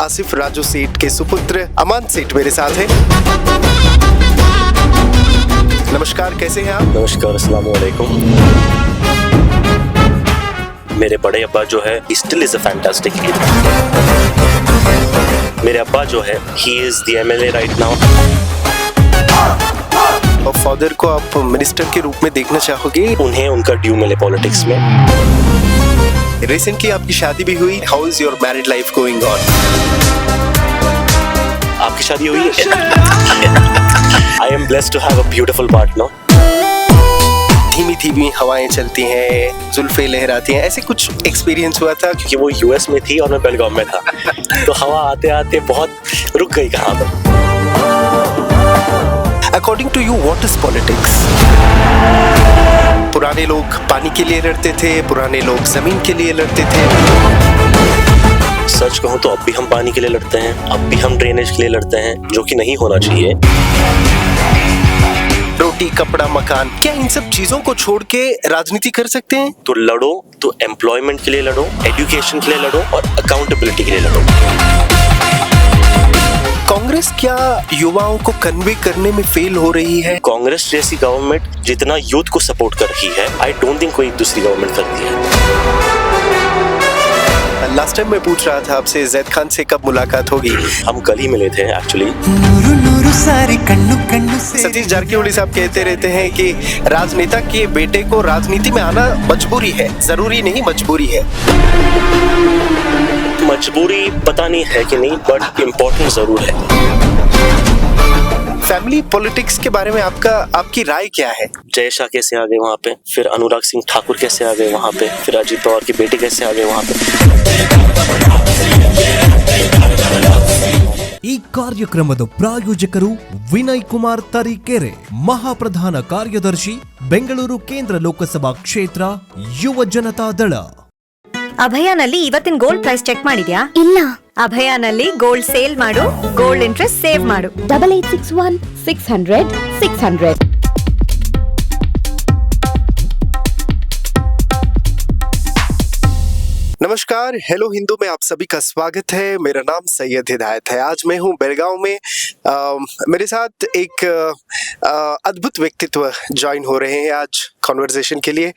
आसिफ राजू सेठ के सुपुत्र अमान सेठ मेरे साथ हैं। नमस्कार, कैसे हैं आप? नमस्कार, अस्सलाम वालेकुम। मेरे बड़े अब्बा जो है still is a fantastic leader. मेरे अब्बा जो है he is the MLA right now. और फादर को आप मिनिस्टर के रूप में देखना चाहोगे? उन्हें उनका ड्यू मिले पॉलिटिक्स में। रिसेंटली आपकी शादी भी हुई। How is your married life going on? आपकी शादी हुई है? I am blessed to have a beautiful partner. धीमी धीमी हवाएं चलती हैं, जुल्फे लहराती हैं, ऐसे कुछ एक्सपीरियंस हुआ था? क्योंकि वो यूएस में थी और मैं बेलगाम में था तो हवा आते आते बहुत रुक गई कहाँ पर। According to you what is politics? पुराने लोग पानी के लिए लड़ते थे, पुराने लोग जमीन के लिए लड़ते थे। सच कहूँ तो अब भी हम पानी के लिए लड़ते हैं, अब भी हम ड्रेनेज के लिए लड़ते हैं, जो कि नहीं होना चाहिए। रोटी, कपड़ा, मकान, क्या इन सब चीजों को छोड़ के राजनीति कर सकते हैं? तो लड़ो तो एम्प्लॉयमेंट के लिए लड़ो, एजुकेशन के लिए लड़ो और अकाउंटेबिलिटी के लिए लड़ो। कांग्रेस क्या युवाओं को कन्वे करने में फेल हो रही है? कांग्रेस जैसी गवर्नमेंट जितना यूथ को सपोर्ट कर रही है, आई डोंट थिंक कोई दूसरी गवर्नमेंट करती है। लास्ट टाइम मैं पूछ रहा था आपसे जैद खान से कब मुलाकात होगी। हम कल ही मिले थे एक्चुअली। सतीश जारकिहोली साहब कहते रहते हैं कि राजनेता के बेटे को राजनीति में आना मजबूरी है, जरूरी नहीं मजबूरी है। मजबूरी पता नहीं है कि नहीं, बट इम्पोर्टेंट जरूर है। फैमिली पॉलिटिक्स के बारे में आपकी राय क्या है? जय शाह कैसे आ गए वहाँ पे, फिर अनुराग सिंह ठाकुर कैसे आ गए वहाँ पे, फिर अजीत पवार के बेटे कैसे आ गए वहाँ पे। ಈ ಕಾರ್ಯಕ್ರಮದ ಪ್ರಾಯೋಜಕರು ವಿನಯ್ ಕುಮಾರ್ ತರೀಕೆರೆ, ಮಹಾಪ್ರಧಾನ ಕಾರ್ಯದರ್ಶಿ, ಬೆಂಗಳೂರು ಕೇಂದ್ರ ಲೋಕಸಭಾ ಕ್ಷೇತ್ರ, ಯುವ ಜನತಾ ದಳ. ಅಭಯನಲ್ಲಿ ಇವತ್ತಿನ ಗೋಲ್ಡ್ ಪ್ರೈಸ್ ಚೆಕ್ ಮಾಡಿದ್ಯಾ? ಇಲ್ಲ. ಅಭಯನಲ್ಲಿ ಗೋಲ್ಡ್ ಸೇಲ್ ಮಾಡು, ಗೋಲ್ಡ್ ಇಂಟ್ರೆಸ್ಟ್ ಸೇವ್ ಮಾಡು. 8861 600 600. नमस्कार, हेलो हिंदू में आप सभी का स्वागत है। मेरा नाम सैयद हिदायत है। आज मैं हूँ बेलगांव में। मेरे साथ एक अद्भुत व्यक्तित्व ज्वाइन हो रहे हैं आज कॉन्वर्सेशन के लिए।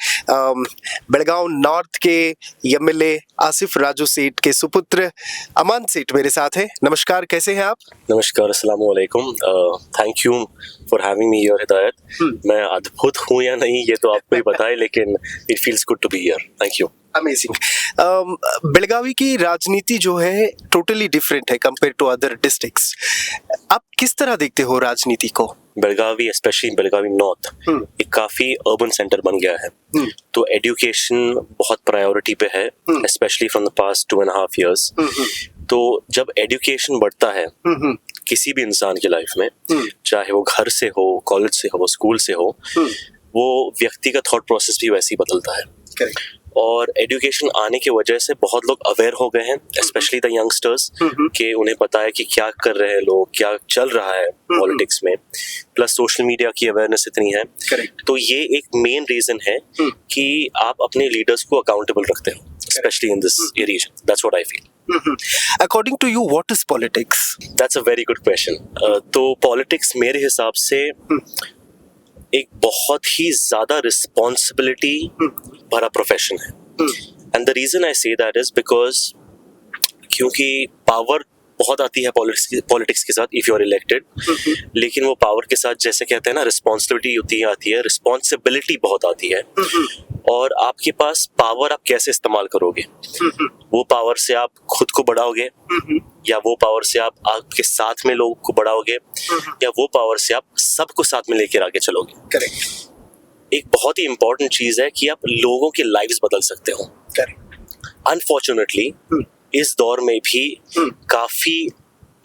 बेलगांव नॉर्थ के एमएलए आसिफ राजू सेठ के सुपुत्र अमान सेठ मेरे साथ हैं। नमस्कार, कैसे हैं आप? नमस्कार, अस्सलाम वालेकुम। Thank you for having me here हिदायत। मैं अद्भुत हूँ या नहीं ये तो आपको ही पता है, लेकिन it feels good to be here. Thank you. Amazing. Belagavi की राजनीति जो है टोटली डिफरेंट है कंपेयर टू अदर डिस्ट्रिक्ट्स। आप किस तरह देखते हो राजनीति को? बेलगावी, स्पेशली बेलगावी नॉर्थ, एक काफी अर्बन सेंटर बन गया है। तो एजुकेशन बहुत प्रायोरिटी पे है, specially from the past 2.5 years। तो जब एजुकेशन बढ़ता है किसी भी इंसान की लाइफ में, चाहे वो घर से हो, कॉलेज से हो, स्कूल से हो, वो व्यक्ति का थॉट प्रोसेस भी वैसे ही बदलता है। करेक्ट। और एजुकेशन आने की वजह से बहुत लोग अवेयर हो गए हैं, स्पेशली द यंगस्टर्स, कि उन्हें पता है कि क्या कर रहे हैं लोग, क्या चल रहा है पॉलिटिक्स में। प्लस सोशल मीडिया की अवेयरनेस इतनी है। करेक्ट। तो ये एक मेन रीजन है कि आप अपने लीडर्स को अकाउंटेबल रखते हो, specially in this region. That's what I feel. According to you what is politics? That's a very good question. तो पॉलिटिक्स मेरे हिसाब से एक बहुत ही ज्यादा रिस्पॉन्सिबिलिटी भरा प्रोफेशन है। And the reason I say that is because क्योंकि पावर बहुत आती है पॉलिटिक्स के साथ इफ यू आर इलेक्टेड, लेकिन वो पावर के साथ जैसे कहते हैं ना रिस्पॉन्सिबिलिटी आती है, रिस्पॉन्सिबिलिटी बहुत आती है। और आपके पास पावर आप कैसे इस्तेमाल करोगे, वो पावर से आप खुद को बढ़ाओगे, या वो पावर से आप आपके साथ में लोगों को बढ़ाओगे, या वो पावर से आप सबको साथ में लेकर आगे चलोगे। करेक्ट। एक बहुत ही इंपॉर्टेंट चीज है कि आप लोगों की लाइव्स बदल सकते हो। करेक्ट। अनफॉर्चुनेटली इस दौर में भी काफी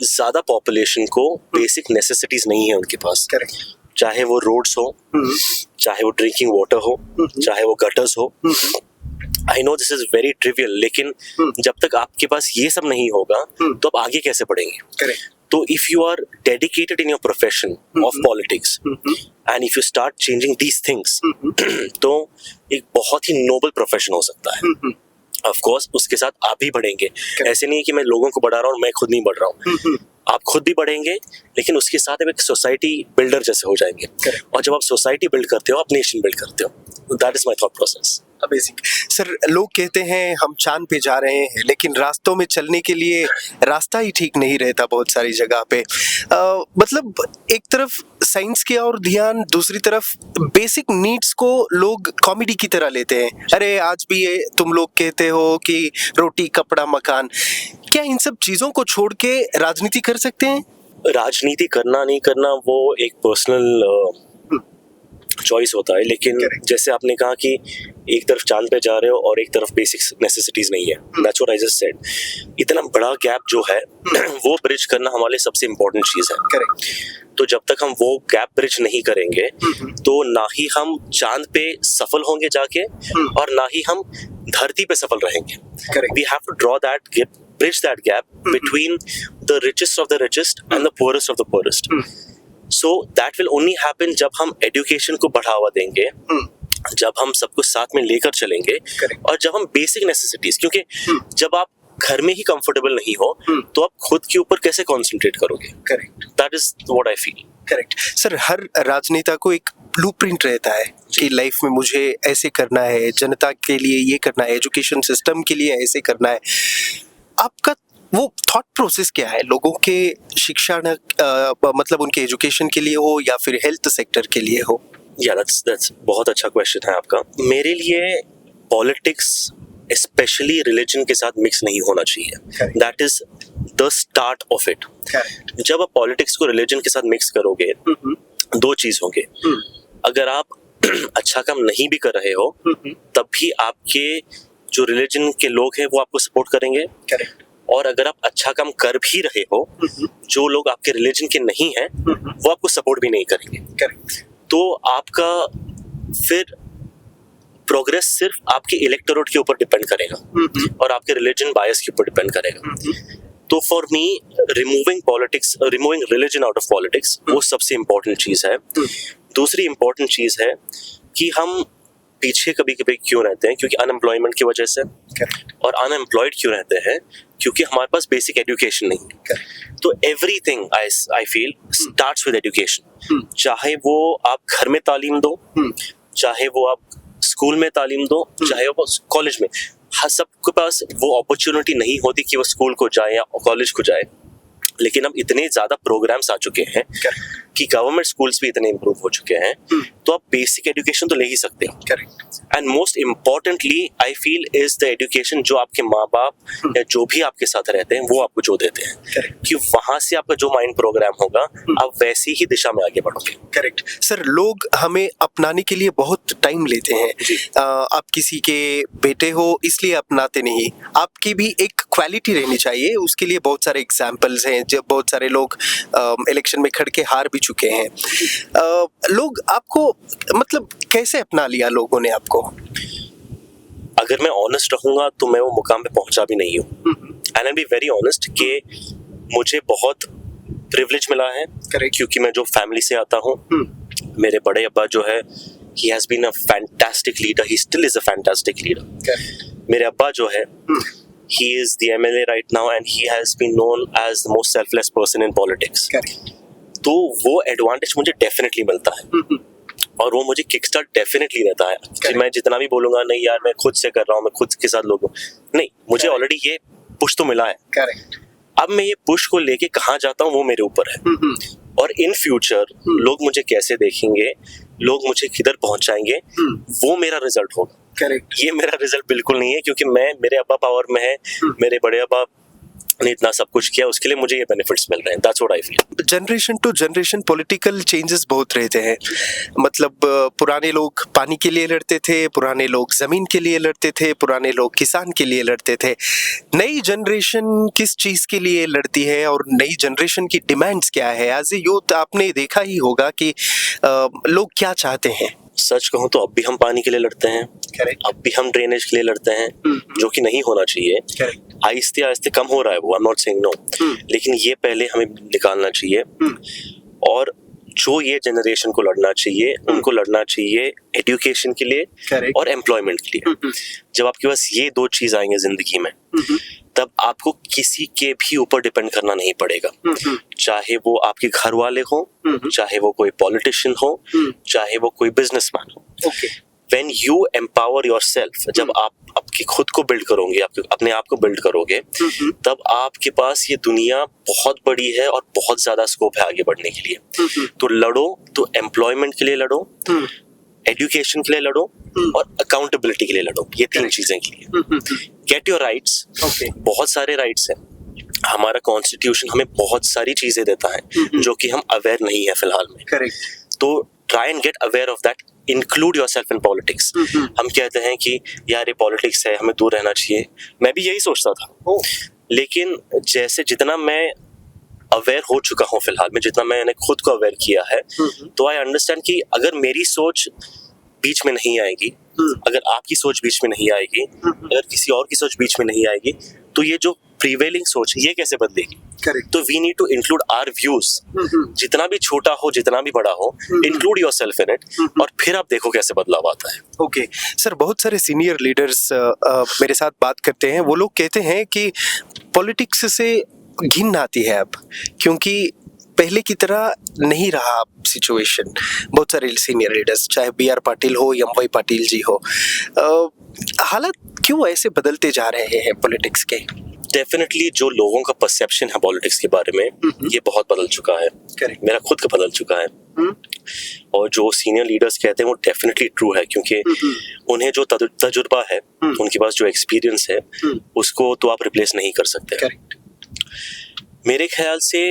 ज्यादा पॉपुलेशन को बेसिक नेसेसिटीज नहीं है उनके पास। करेक्ट। चाहे वो रोड्स हो, चाहे वो ड्रिंकिंग वाटर हो, चाहे वो गटर्स हो। I know this is very trivial, लेकिन जब तक आपके पास ये सब नहीं होगा तो आप आगे कैसे बढ़ेंगे? करेक्ट। तो if you are dedicated in your profession of politics and if you start changing these things, तो एक बहुत ही नोबल प्रोफेशन हो सकता है। ऑफ कोर्स उसके साथ आप भी बढ़ेंगे। ऐसे नहीं है कि मैं लोगों को बढ़ा रहा हूँ, मैं खुद नहीं बढ़ रहा हूँ। आप खुद भी बढ़ेंगे, लेकिन उसके साथ आप एक सोसाइटी बिल्डर जैसे हो जाएंगे। और जब आप सोसाइटी बिल्ड करते हो, आप नेशन बिल्ड करते हो। That is my thought process. Amazing sir. लोग कहते हैं हम चांद पे जा रहे हैं, लेकिन रास्तों में चलने के लिए रास्ता ही ठीक नहीं रहता बहुत सारी जगह पे। मतलब एक तरफ साइंस की और ध्यान, दूसरी तरफ बेसिक नीड्स को लोग कॉमेडी की तरह लेते हैं। अरे आज भी ये तुम लोग कहते हो कि रोटी कपड़ा मकान, क्या इन सब चीजों को छोड़ के राजनीति कर सकते हैं? राजनीति करना नहीं करना वो एक पर्सनल चॉइस होता है, लेकिन जैसे आपने कहा कि एक तरफ चांद पे जा रहे हो और एक तरफ बेसिक नेसेसिटीज नहीं है, that's what I just said. इतना बड़ा गैप जो है वो ब्रिज करना हमारे लिए सबसे इम्पोर्टेंट चीज है। करेक्ट। तो जब तक हम वो गैप ब्रिज नहीं करेंगे तो ना ही हम चांद पे सफल होंगे जाके, और ना ही हम धरती पे सफल रहेंगे। We have to draw that gap, bridge that gap between the richest of the richest and the poorest of the poorest. So that will only happen जब हम education को बढ़ावा देंगे, जब हम सबको साथ में लेकर चलेंगे, और जब हम basic necessities, क्योंकि जब आप घर में ही comfortable नहीं हो तो आप खुद के ऊपर कैसे concentrate करोगे? Correct. That is what I feel. Correct sir. हर राजनेता को एक ब्लूप्रिंट रहता है कि लाइफ में मुझे ऐसे करना है, जनता के लिए ये करना है, एजुकेशन सिस्टम के लिए ऐसे करना है। आपका वो थॉट प्रोसेस क्या है? लोगों के शिक्षा मतलब उनके एजुकेशन के लिए हो या फिर हेल्थ सेक्टर के लिए हो? या that's बहुत अच्छा क्वेश्चन है आपका। मेरे लिए पॉलिटिक्स स्पेशली रिलीजन के साथ मिक्स नहीं होना चाहिए। That is the start of it. जब आप पॉलिटिक्स को रिलीजन के साथ मिक्स करोगे, दो चीज होंगे। अगर आप अच्छा काम नहीं भी कर रहे हो तब भी आपके जो रिलीजन के लोग हैं वो आपको सपोर्ट करेंगे। और अगर आप अच्छा काम कर भी रहे हो, जो लोग आपके रिलीजन के नहीं हैं वो आपको सपोर्ट भी नहीं करेंगे। तो आपका फिर प्रोग्रेस सिर्फ आपके इलेक्टोरेट के ऊपर डिपेंड करेगा और आपके रिलीजन बायस के ऊपर डिपेंड करेगा। तो for me removing religion out of politics वो सबसे इम्पोर्टेंट चीज है। दूसरी इम्पोर्टेंट चीज है कि हम पीछे कभी कभी क्यों रहते हैं, क्योंकि अनएम्प्लॉयमेंट की वजह से। और अनएम्प्लॉयड क्यों रहते हैं? क्योंकि हमारे पास बेसिक एजुकेशन नहीं है। तो everything I feel starts with education. चाहे वो आप घर में तालीम दो, चाहे वो आप स्कूल में तालीम दो, चाहे वो कॉलेज में, हर सबके पास वो अपॉर्चुनिटी नहीं होती कि वो स्कूल को जाए या कॉलेज को जाए। लेकिन अब इतने ज्यादा प्रोग्राम्स आ चुके हैं कि गवर्नमेंट स्कूल्स भी इतने इम्प्रूव हो चुके हैं, तो आप बेसिक एजुकेशन तो ले ही सकते हो। And most importantly I feel is the education जो आपके माँ बाप या जो भी आपके साथ रहते हैं वो आपको जो देते हैं, कि वहां से आपका जो माइंड प्रोग्राम होगा आप वैसी ही दिशा में आगे बढ़ोगे। Correct sir. लोग हमें अपनाने के लिए बहुत टाइम लेते हैं। आप किसी के बेटे हो इसलिए अपनाते नहीं, आपकी भी एक क्वालिटी रहनी चाहिए। उसके लिए बहुत सारे एग्जाम्पल्स हैं, जब बहुत सारे लोग इलेक्शन में खड़ के हार भी चुके हैं। लोग आपको मतलब कैसे अपना लिया लोगों ने आपको? अगर मैं ऑनेस्ट रहूंगा तो मैं वो मुकाम पे पहुंचा भी नहीं हूँ। And I be very honest कि मुझे बहुत प्रिविलेज मिला है, क्योंकि मैं जो फैमिली से आता हूँ, मेरे बड़े अब्बा जो है he has been a fantastic leader, he still is a fantastic leader। मेरे अब्बा जो है he is the MLA right now and he has been known as the most selfless person in politics। तो वो एडवांटेज मुझे definitely मिलता है और वो मुझे किकस्टार्ट डेफिनेटली रहता है कि मैं जितना भी बोलूंगा नहीं यार मैं खुद से कर रहा हूँ, मैं खुद के साथ लोगों, नहीं, मुझे ऑलरेडी ये पुश तो मिला है। अब मैं ये पुश को लेके कहाँ जाता हूँ वो मेरे ऊपर है। और इन फ्यूचर लोग मुझे कैसे देखेंगे, लोग मुझे किधर पहुंचाएंगे, वो मेरा रिजल्ट होगा। ये मेरा रिजल्ट बिल्कुल नहीं है, क्योंकि मेरे अब्बा पावर में है, मेरे बड़े अब्बा ने इतना सब कुछ किया, उसके लिए मुझे ये बेनिफिट्स मिल रहे हैं। That's what I feel. Generation to generation political changes बहुत रहते हैं। मतलब पुराने लोग पानी के लिए लड़ते थे, पुराने लोग जमीन के लिए लड़ते थे, पुराने लोग किसान के लिए लड़ते थे। नई जनरेशन किस चीज के लिए लड़ती है और नई जनरेशन की डिमांड्स क्या है? एज ए यूथ आपने देखा ही होगा कि लोग क्या चाहते हैं। सच कहूँ तो अब भी हम पानी के लिए लड़ते हैं, अब भी हम ड्रेनेज के लिए लड़ते हैं, जो कि नहीं होना चाहिए। आहिस्ते आहिस्ते कम हो रहा है वो, I am not saying no, लेकिन ये पहले हमें निकालना चाहिए। और जो ये जनरेशन को लड़ना चाहिए उनको लड़ना चाहिए एजुकेशन के लिए Correct. और एम्प्लॉयमेंट के लिए। जब आपके पास ये दो चीज आएंगे जिंदगी में, तब आपको किसी के भी ऊपर डिपेंड करना नहीं पड़ेगा, चाहे वो आपके घर वाले हो, चाहे वो कोई पॉलिटिशियन हो, चाहे वो कोई बिजनेसमैन हो। Okay When you empower yourself, जब आप आपकी खुद को बिल्ड करोगे, अपने आप को बिल्ड करोगे, तब आपके पास ये दुनिया बहुत बड़ी है और बहुत ज्यादा स्कोप है आगे बढ़ने के लिए। तो लड़ो, तो एम्प्लॉयमेंट के लिए लड़ो, एजुकेशन के लिए लड़ो और अकाउंटेबिलिटी के लिए लड़ो, ये तीन चीजें के लिए। Get your rights. बहुत सारे राइट्स हैं, हमारा कॉन्स्टिट्यूशन हमें बहुत सारी चीजें देता है जो कि हम अवेयर नहीं है फिलहाल में। करेक्ट। तो try and gate aware of that, include yourself in politics. हम कहते हैं कि यार ये पॉलिटिक्स है, हमें दूर रहना चाहिए, मैं भी यही सोचता था। लेकिन जैसे जितना मैं अवेयर हो चुका हूँ फिलहाल में, जितना मैंने खुद को अवेयर किया है, तो आई अंडरस्टैंड कि अगर मेरी सोच बीच में नहीं आएगी, अगर आपकी सोच बीच में नहीं आएगी, अगर किसी और की सोच बीच में नहीं आएगी, तो ये जो प्रिवेलिंग सोच ये कैसे बदलेगी? करेक्ट। तो we need to include our views, जितना भी छोटा हो, जितना भी बड़ा हो, इंक्लूड योरसेल्फ इन इट, और फिर आप देखो कैसे बदलाव आता है। ओके सर, बहुत सारे सीनियर लीडर्स मेरे साथ बात करते हैं, वो लोग कहते हैं कि पॉलिटिक्स से घिन आती है अब, क्योंकि पहले की तरह नहीं रहा अब सिचुएशन। बहुत सारे सीनियर लीडर्स, चाहे BR पाटिल हो, MY पाटिल जी हो, हालात क्यों ऐसे बदलते जा रहे हैं पॉलिटिक्स के? डेफिनेटली जो लोगों का परसेप्शन है पॉलिटिक्स के बारे में, ये बहुत बदल चुका है। Correct. मेरा खुद का बदल चुका है। और जो सीनियर लीडर्स कहते हैं वो डेफिनेटली ट्रू है, क्योंकि उन्हें जो तजुर्बा है, उनके पास जो एक्सपीरियंस है, उसको तो आप रिप्लेस नहीं कर सकते। Correct. मेरे ख्याल से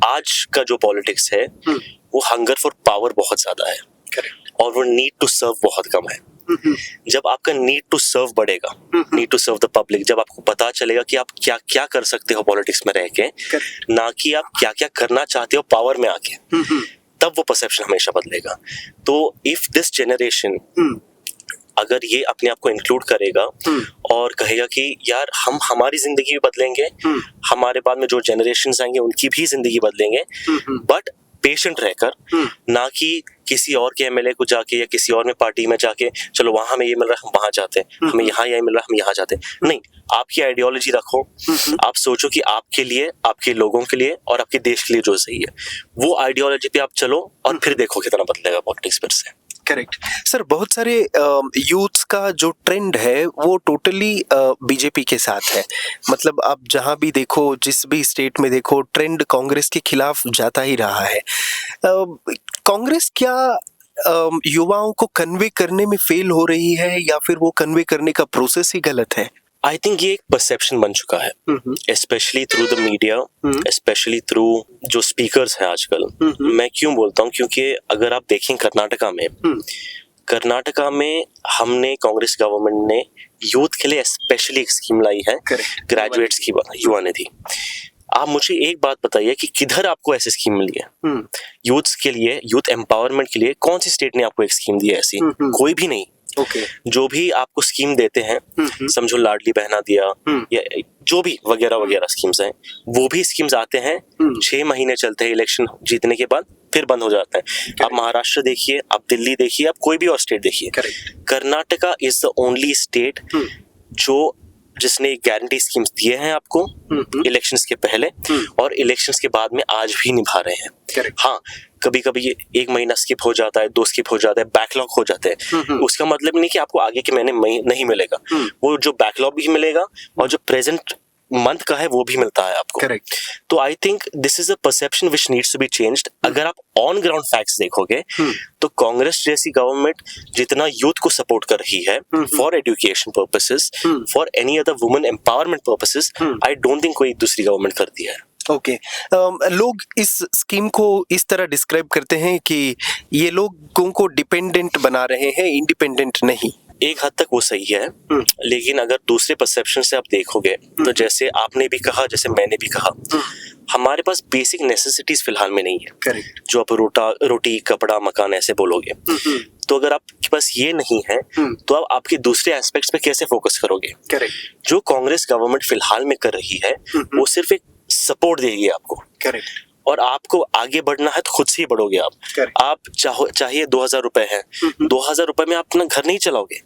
आज का जो पॉलिटिक्स है वो हंगर फॉर पावर बहुत ज्यादा है, Correct. और वो नीड टू सर्व बहुत कम है। जब आपका नीड टू सर्व बढ़ेगा, need to serve the public, जब आपको पता चलेगा कि आप क्या क्या कर सकते हो पॉलिटिक्स में रह के, ना कि आप क्या क्या करना चाहते हो पावर में आके, तब वो परसेप्शन हमेशा बदलेगा। तो इफ दिस जनरेशन अगर ये अपने आप को इंक्लूड करेगा और कहेगा कि यार हम हमारी जिंदगी भी बदलेंगे, हमारे बाद में जो जनरेशंस आएंगे उनकी भी जिंदगी बदलेंगे, बट पेशेंट रहकर, ना कि किसी और के MLA को जाके या किसी और में पार्टी में जाके चलो वहां हमें ये मिल रहा है हम वहां जाते हैं, हमें यहाँ ये मिल रहा है हम यहाँ जाते हैं। नहीं, आपकी आइडियोलॉजी रखो, आप सोचो कि आपके लिए, आपके लोगों के लिए और आपके देश के लिए जो सही है, वो आइडियोलॉजी पे आप चलो और फिर देखो कितना बदलेगा पॉलिटिक्स फिर से। करेक्ट सर, बहुत सारे यूथ्स का जो ट्रेंड है वो टोटली बीजेपी के साथ है। मतलब आप जहां भी देखो, जिस भी स्टेट में देखो, ट्रेंड कांग्रेस के खिलाफ जाता ही रहा है। कांग्रेस क्या युवाओं को कन्वे करने में फेल हो रही है, या फिर वो कन्वे करने का प्रोसेस ही गलत है? आई थिंक ये एक परसेप्शन बन चुका है, specially through the media, specially through जो स्पीकर्स हैं आजकल। मैं क्यों बोलता हूँ, क्योंकि अगर आप देखें कर्नाटका में हमने, कांग्रेस गवर्नमेंट ने यूथ के लिए स्पेशली एक स्कीम लाई है, ग्रेजुएट्स की, युवा निधि। आप मुझे एक बात बताइए कि किधर आपको ऐसी स्कीम मिली है यूथ्स के लिए, यूथ एम्पावरमेंट के लिए? कौन सी स्टेट ने आपको एक स्कीम दी है ऐसी? कोई भी नहीं। Okay. जो भी आपको स्कीम देते हैं, समझो लाडली बहना दिया या जो भी वगैरह वगैरह स्कीम्स हैं, वो भी स्कीम्स आते हैं 6 महीने चलते हैं, इलेक्शन जीतने के बाद फिर बंद हो जाते हैं। आप महाराष्ट्र देखिए, आप दिल्ली देखिए, आप कोई भी और स्टेट देखिए, Karnataka is the only state जिसने गारंटी स्कीम्स दिए हैं आपको इलेक्शंस के पहले और इलेक्शंस के बाद में आज भी निभा रहे हैं। हाँ, कभी कभी ये 1 महीना स्किप हो जाता है, 2 स्किप हो जाता है, बैकलॉग हो जाते हैं, उसका मतलब नहीं कि आपको आगे के महीने नहीं मिलेगा। वो जो बैकलॉग भी मिलेगा और जो प्रेजेंट मंथ का है वो भी मिलता है आपको। करेक्ट। तो I think this is a perception which needs to be changed. अगर आप ऑन ग्राउंड फैक्ट्स देखोगे तो कांग्रेस जैसी गवर्नमेंट जितना यूथ को सपोर्ट कर रही है for education purposes, for any other women empowerment purposes, I don't think कोई दूसरी गवर्नमेंट करती है। ओके, लोग इस स्कीम को इस तरह डिस्क्राइब करते हैं कि ये लोगों को डिपेंडेंट बना रहे हैं, इंडिपेंडेंट नहीं। एक हद तक वो सही है, लेकिन अगर दूसरे परसेप्शन से आप देखोगे तो जैसे आपने भी कहा, जैसे मैंने भी कहा, हमारे पास बेसिक नेसेसिटीज फिलहाल में नहीं है। करेक्ट। जो आप रोटी कपड़ा मकान ऐसे बोलोगे, तो अगर आपके पास ये नहीं है तो आप आपके दूसरे एस्पेक्ट्स पे कैसे फोकस करोगे? करेक्ट। जो कांग्रेस गवर्नमेंट फिलहाल में कर रही है वो सिर्फ एक सपोर्ट देगी आपको। करेक्ट। और आपको आगे बढ़ना है तो खुद से ही बढ़ोगे आप। Correct. आप चाहिए 2,000 रुपए है, 2,000 रुपए में आप अपना घर नहीं चलाओगे।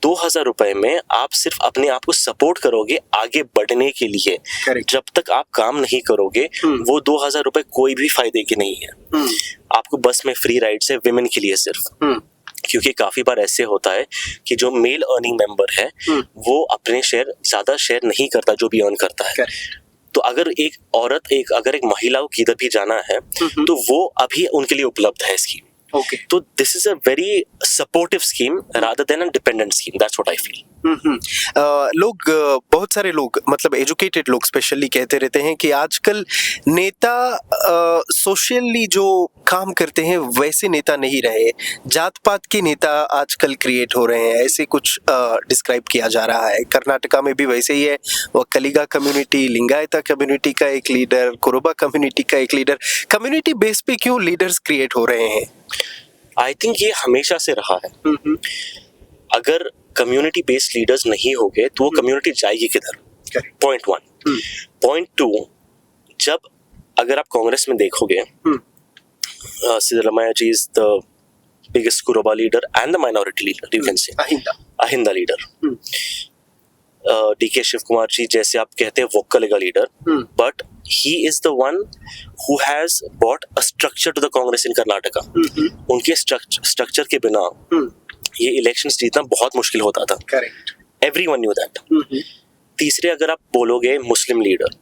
2,000 रुपए में आप सिर्फ अपने आप को सपोर्ट करोगे आगे बढ़ने के लिए। Correct. जब तक आप काम नहीं करोगे वो 2,000 रुपए कोई भी फायदे के नहीं है। आपको बस में फ्री राइड्स है विमेन के लिए सिर्फ, क्योंकि काफी बार ऐसे होता है कि जो मेल अर्निंग मेंबर है वो अपने शेयर ज्यादा शेयर नहीं करता जो भी अर्न करता है। तो अगर एक औरत अगर एक महिला को किधर भी जाना है तो वो अभी उनके लिए उपलब्ध है स्कीम। Okay. तो this is a very supportive scheme rather than a dependent scheme, that's what I feel. लोग बहुत सारे लोग मतलब एजुकेटेड लोग स्पेशली कहते रहते हैं कि आजकल नेता सोशली जो काम करते हैं वैसे नेता नहीं रहे, जात पात के नेता आजकल क्रिएट हो रहे हैं, ऐसे कुछ डिस्क्राइब किया जा रहा है। कर्नाटका में भी वैसे ही है, वो कलिगा कम्युनिटी, लिंगायता कम्युनिटी का एक लीडर, कोरबा कम्युनिटी का एक लीडर। कम्युनिटी बेस पे क्यों लीडर्स क्रिएट हो रहे हैं? आई थिंक ये हमेशा से रहा है। अगर कम्युनिटी बेस्ड लीडर्स नहीं होंगे तो वो कम्युनिटी जाएगी किधर? पॉइंट 1। पॉइंट 2, जब अगर आप कांग्रेस में देखोगे Siddaramaiah ji is the biggest Kuruba leader and the minority leader, you can say AHINDA leader. DK Shivakumar ji जैसे आप कहते हैं vocal leader, but he is the one who has brought a structure to the Congress in Karnataka. उनके structure के बिना ये elections जीतना बहुत मुश्किल होता था। Correct. Everyone knew that. तीसरे अगर आप बोलोगे मुस्लिम leader,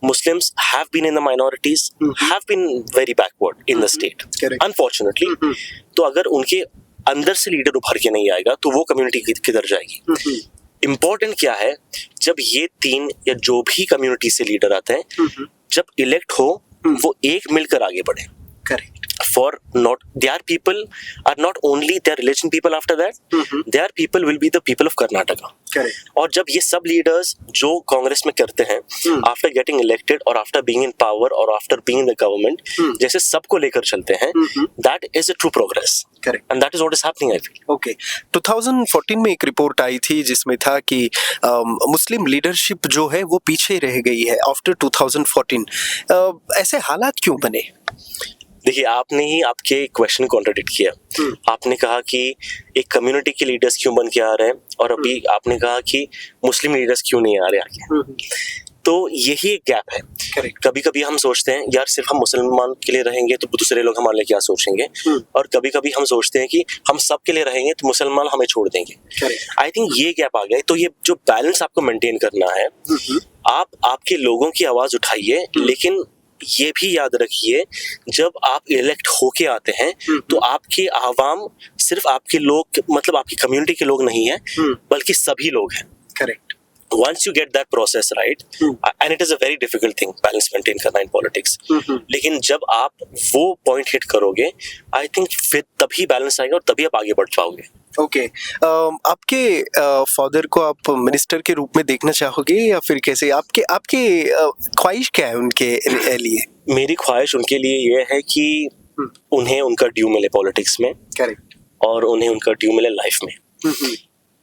Muslims have been in the minorities, have been very backward in the state. Correct. Unfortunately, तो अगर उनके अंदर से लीडर उभर के नहीं आएगा तो वो कम्युनिटी किधर जाएगी? इम्पोर्टेंट क्या है, जब ये 3 या जो भी कम्युनिटी से लीडर आते हैं जब इलेक्ट हो वो एक मिलकर आगे बढ़े। Correct. For not their people are not only their religion people after that, their people will be the people of Karnataka. Correct. और जब ये सब लीडर्स जो कांग्रेस में करते हैं आफ्टर गेटिंग इलेक्टेड और आफ्टर बीइंग इन पावर और after being in the government, जैसे सबको लेकर चलते हैं, that is a true progress. Correct. And that is what is happening I feel. Okay 2014 में एक रिपोर्ट आई थी जिसमें था कि मुस्लिम लीडरशिप जो है वो पीछे रह गई है आफ्टर 2014। ऐसे हालात क्यों बने? देखिए, आपने ही आपके क्वेश्चन को कॉन्ट्रडिक्ट किया। आपने कहा कि एक कम्युनिटी के लीडर्स क्यों बन के आ रहे हैं और अभी आपने कहा कि मुस्लिम लीडर्स क्यों नहीं आ रहे आगे। तो यही एक गैप है। Correct. कभी कभी हम सोचते हैं यार सिर्फ हम मुसलमान के लिए रहेंगे तो दूसरे लोग हमारे लिए क्या सोचेंगे, और कभी कभी हम सोचते हैं कि हम सब के लिए रहेंगे तो मुसलमान हमें छोड़ देंगे। आई थिंक ये गैप आ गया। तो ये जो बैलेंस आपको मेंटेन करना है, आप आपके लोगों की आवाज उठाइए, लेकिन ये भी याद रखिए जब आप इलेक्ट होके आते हैं तो आपके आवाम सिर्फ आपके लोग मतलब आपकी कम्युनिटी के लोग नहीं है, बल्कि सभी लोग हैं। Correct. Once you get that process right, and it is a very difficult thing, balance maintain करना in politics, लेकिन जब आप वो point hit करोगे, I think फिर तभी balance आएगा और तभी आप आगे बढ़ पाओगे। ओके आपके फादर को आप मिनिस्टर के रूप में देखना चाहोगे या फिर कैसे? आपके ख्वाहिश क्या है उनके लिए? मेरी ख्वाहिश उनके लिए ये है कि उन्हें उनका ड्यू मिले पॉलिटिक्स में, करेक्ट, और उन्हें उनका ड्यू मिले लाइफ में,